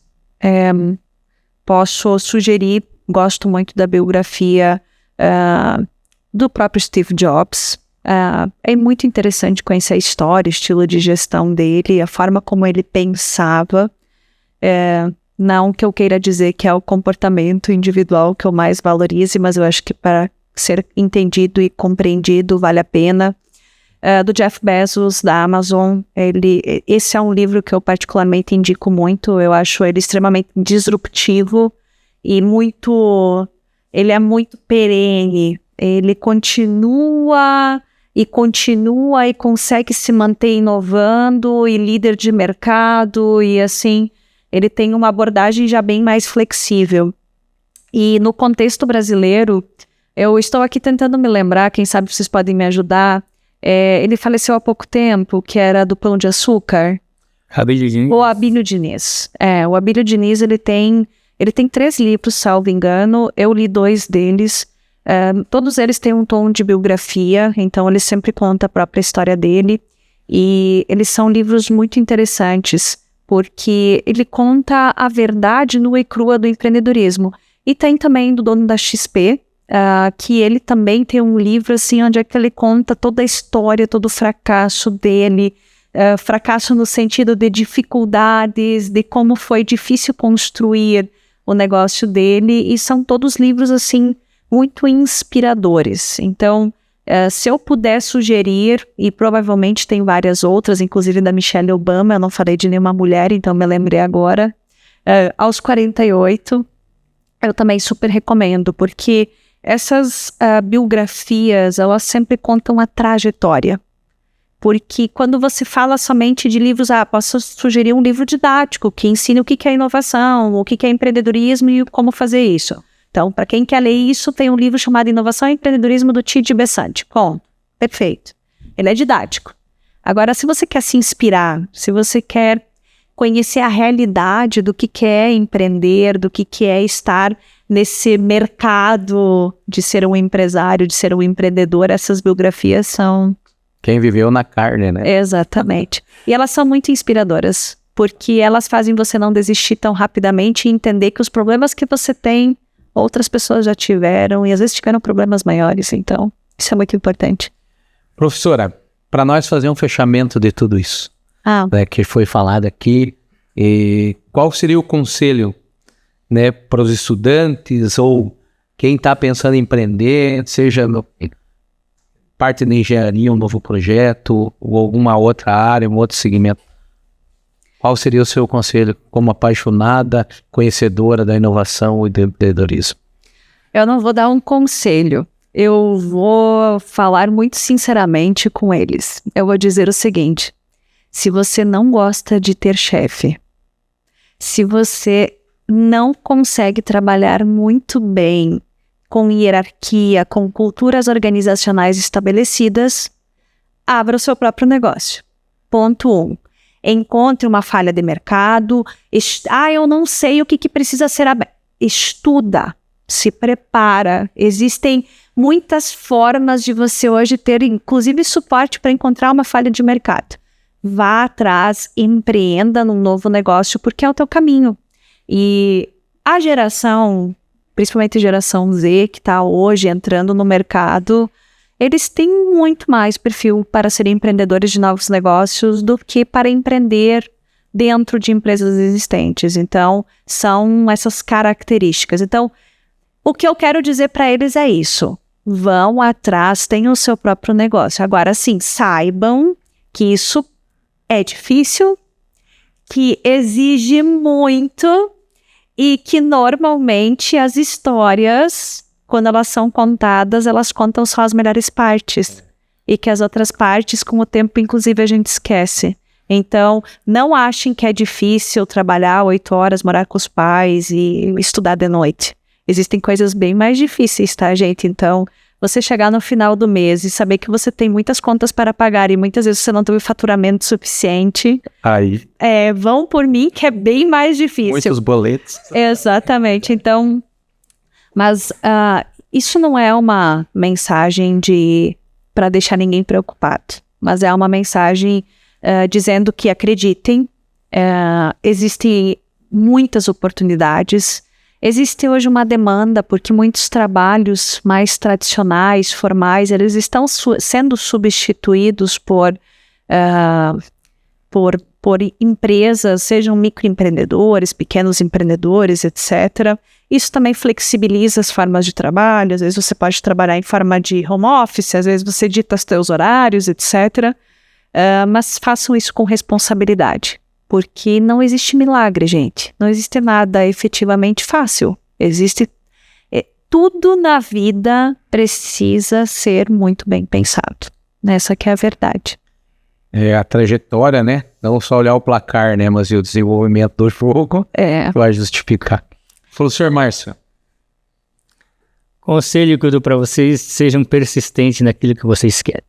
Posso sugerir, gosto muito da biografia do próprio Steve Jobs. É muito interessante conhecer a história, o estilo de gestão dele, a forma como ele pensava. Não que eu queira dizer que é o comportamento individual que eu mais valorize, mas eu acho que para ser entendido e compreendido vale a pena. Do Jeff Bezos, da Amazon, esse é um livro que eu particularmente indico muito. Eu acho ele extremamente disruptivo e ele é muito perene. Ele continua e consegue se manter inovando e líder de mercado e assim, ele tem uma abordagem já bem mais flexível. E no contexto brasileiro, eu estou aqui tentando me lembrar, quem sabe vocês podem me ajudar. Ele faleceu há pouco tempo, que era do Pão de Açúcar. Abílio Diniz. O Abílio Diniz. O Abílio Diniz, ele tem 3 livros, salvo engano. Eu li 2 deles. Todos eles têm um tom de biografia, então ele sempre conta a própria história dele. E eles são livros muito interessantes, porque ele conta a verdade nua e crua do empreendedorismo. E tem também do dono da XP, que ele também tem um livro assim, onde é que ele conta toda a história, todo o fracasso dele, fracasso no sentido de dificuldades, de como foi difícil construir o negócio dele, e são todos livros assim, muito inspiradores. Então, se eu puder sugerir, e provavelmente tem várias outras, inclusive da Michelle Obama, eu não falei de nenhuma mulher, então me lembrei agora, aos 48, eu também super recomendo, porque essas biografias, elas sempre contam a trajetória. Porque quando você fala somente de livros, posso sugerir um livro didático que ensine o que é inovação, o que é empreendedorismo e como fazer isso. Então, para quem quer ler isso, tem um livro chamado Inovação e Empreendedorismo do T.D. Bessant. Bom, perfeito. Ele é didático. Agora, se você quer se inspirar, se você quer conhecer a realidade do que é empreender, do que é estar nesse mercado de ser um empresário, de ser um empreendedor, essas biografias são... Quem viveu na carne, né? Exatamente. E elas são muito inspiradoras, porque elas fazem você não desistir tão rapidamente e entender que os problemas que você tem, outras pessoas já tiveram, e às vezes tiveram problemas maiores, então isso é muito importante. Professora, para nós fazer um fechamento de tudo isso, que foi falado aqui, qual seria o conselho, né, para os estudantes ou quem está pensando em empreender, seja parte da engenharia, um novo projeto ou alguma outra área, um outro segmento? Qual seria o seu conselho como apaixonada, conhecedora da inovação e do empreendedorismo? Eu não vou dar um conselho, eu vou falar muito sinceramente com eles. Eu vou dizer o seguinte: se você não gosta de ter chefe, se você não consegue trabalhar muito bem com hierarquia, com culturas organizacionais estabelecidas, abra o seu próprio negócio. Ponto 1. Encontre uma falha de mercado. Eu não sei o que precisa ser aberto. Estuda, se prepara. Existem muitas formas de você hoje ter, inclusive, suporte para encontrar uma falha de mercado. Vá atrás, empreenda num novo negócio, porque é o teu caminho. E a geração, principalmente a geração Z, que está hoje entrando no mercado, eles têm muito mais perfil para serem empreendedores de novos negócios do que para empreender dentro de empresas existentes. Então, são essas características. Então, o que eu quero dizer para eles é isso. Vão atrás, tenham o seu próprio negócio. Agora, sim, saibam que isso é difícil, que exige muito e que normalmente as histórias, quando elas são contadas, elas contam só as melhores partes. E que as outras partes, com o tempo, inclusive, a gente esquece. Então, não achem que é difícil trabalhar 8 horas, morar com os pais e estudar de noite. Existem coisas bem mais difíceis, tá, gente? Então, você chegar no final do mês e saber que você tem muitas contas para pagar e muitas vezes você não tem faturamento suficiente. Aí. Vão por mim, que é bem mais difícil. Muitos boletos. Exatamente. Então, mas isso não é uma mensagem para deixar ninguém preocupado, mas é uma mensagem dizendo que acreditem, existem muitas oportunidades. Existe hoje uma demanda porque muitos trabalhos mais tradicionais, formais, eles estão sendo substituídos por empresas, sejam microempreendedores, pequenos empreendedores, etc. Isso também flexibiliza as formas de trabalho. Às vezes você pode trabalhar em forma de home office, às vezes você dita os seus horários, etc. Mas façam isso com responsabilidade. Porque não existe milagre, gente. Não existe nada efetivamente fácil. Tudo na vida precisa ser muito bem pensado. Essa que é a verdade. A trajetória, né? Não só olhar o placar, né? Mas o desenvolvimento do jogo vai justificar. Professor Márcio. Conselho que eu dou para vocês, sejam persistentes naquilo que vocês querem.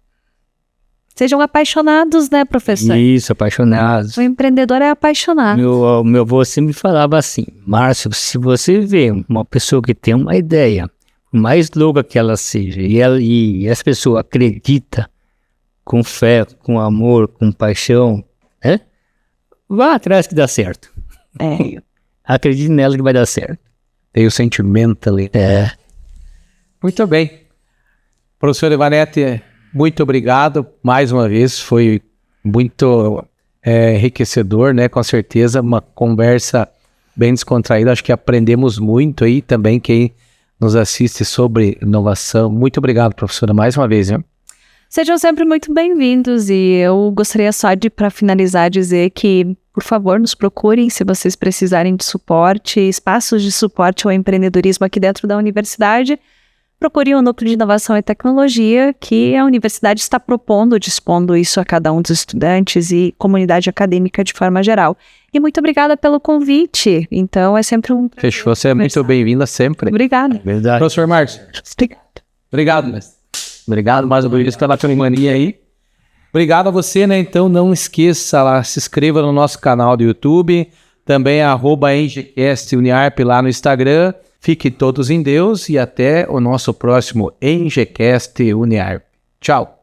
Sejam apaixonados, né, professor? Isso, apaixonados. O empreendedor é apaixonado. Meu avô sempre falava assim, Márcio, se você vê uma pessoa que tem uma ideia, mais louca que ela seja, e essa pessoa acredita com fé, com amor, com paixão, né? Vá atrás que dá certo. Acredite nela que vai dar certo. Tem o sentimento ali. Muito bem. Professor Ivanete, muito obrigado mais uma vez, foi muito enriquecedor, né? Com certeza, uma conversa bem descontraída, acho que aprendemos muito aí também, quem nos assiste sobre inovação. Muito obrigado, professora, mais uma vez, né? Sejam sempre muito bem-vindos e eu gostaria só de, para finalizar, dizer que, por favor, nos procurem se vocês precisarem de suporte, espaços de suporte ao empreendedorismo aqui dentro da universidade. Procurem o Núcleo de Inovação e Tecnologia, que a universidade está dispondo isso a cada um dos estudantes e comunidade acadêmica de forma geral. E muito obrigada pelo convite. Então, é sempre um... Fechou, você é muito bem-vinda sempre. Obrigada. Verdade. Professor Márcio. Obrigado, mestre. Obrigado mais uma vez pela mania aí. Obrigado a você, né? Então não esqueça lá, se inscreva no nosso canal do YouTube, também @engcast_uniarp lá no Instagram. Fiquem todos em Deus e até o nosso próximo Engcast Uniarp. Tchau.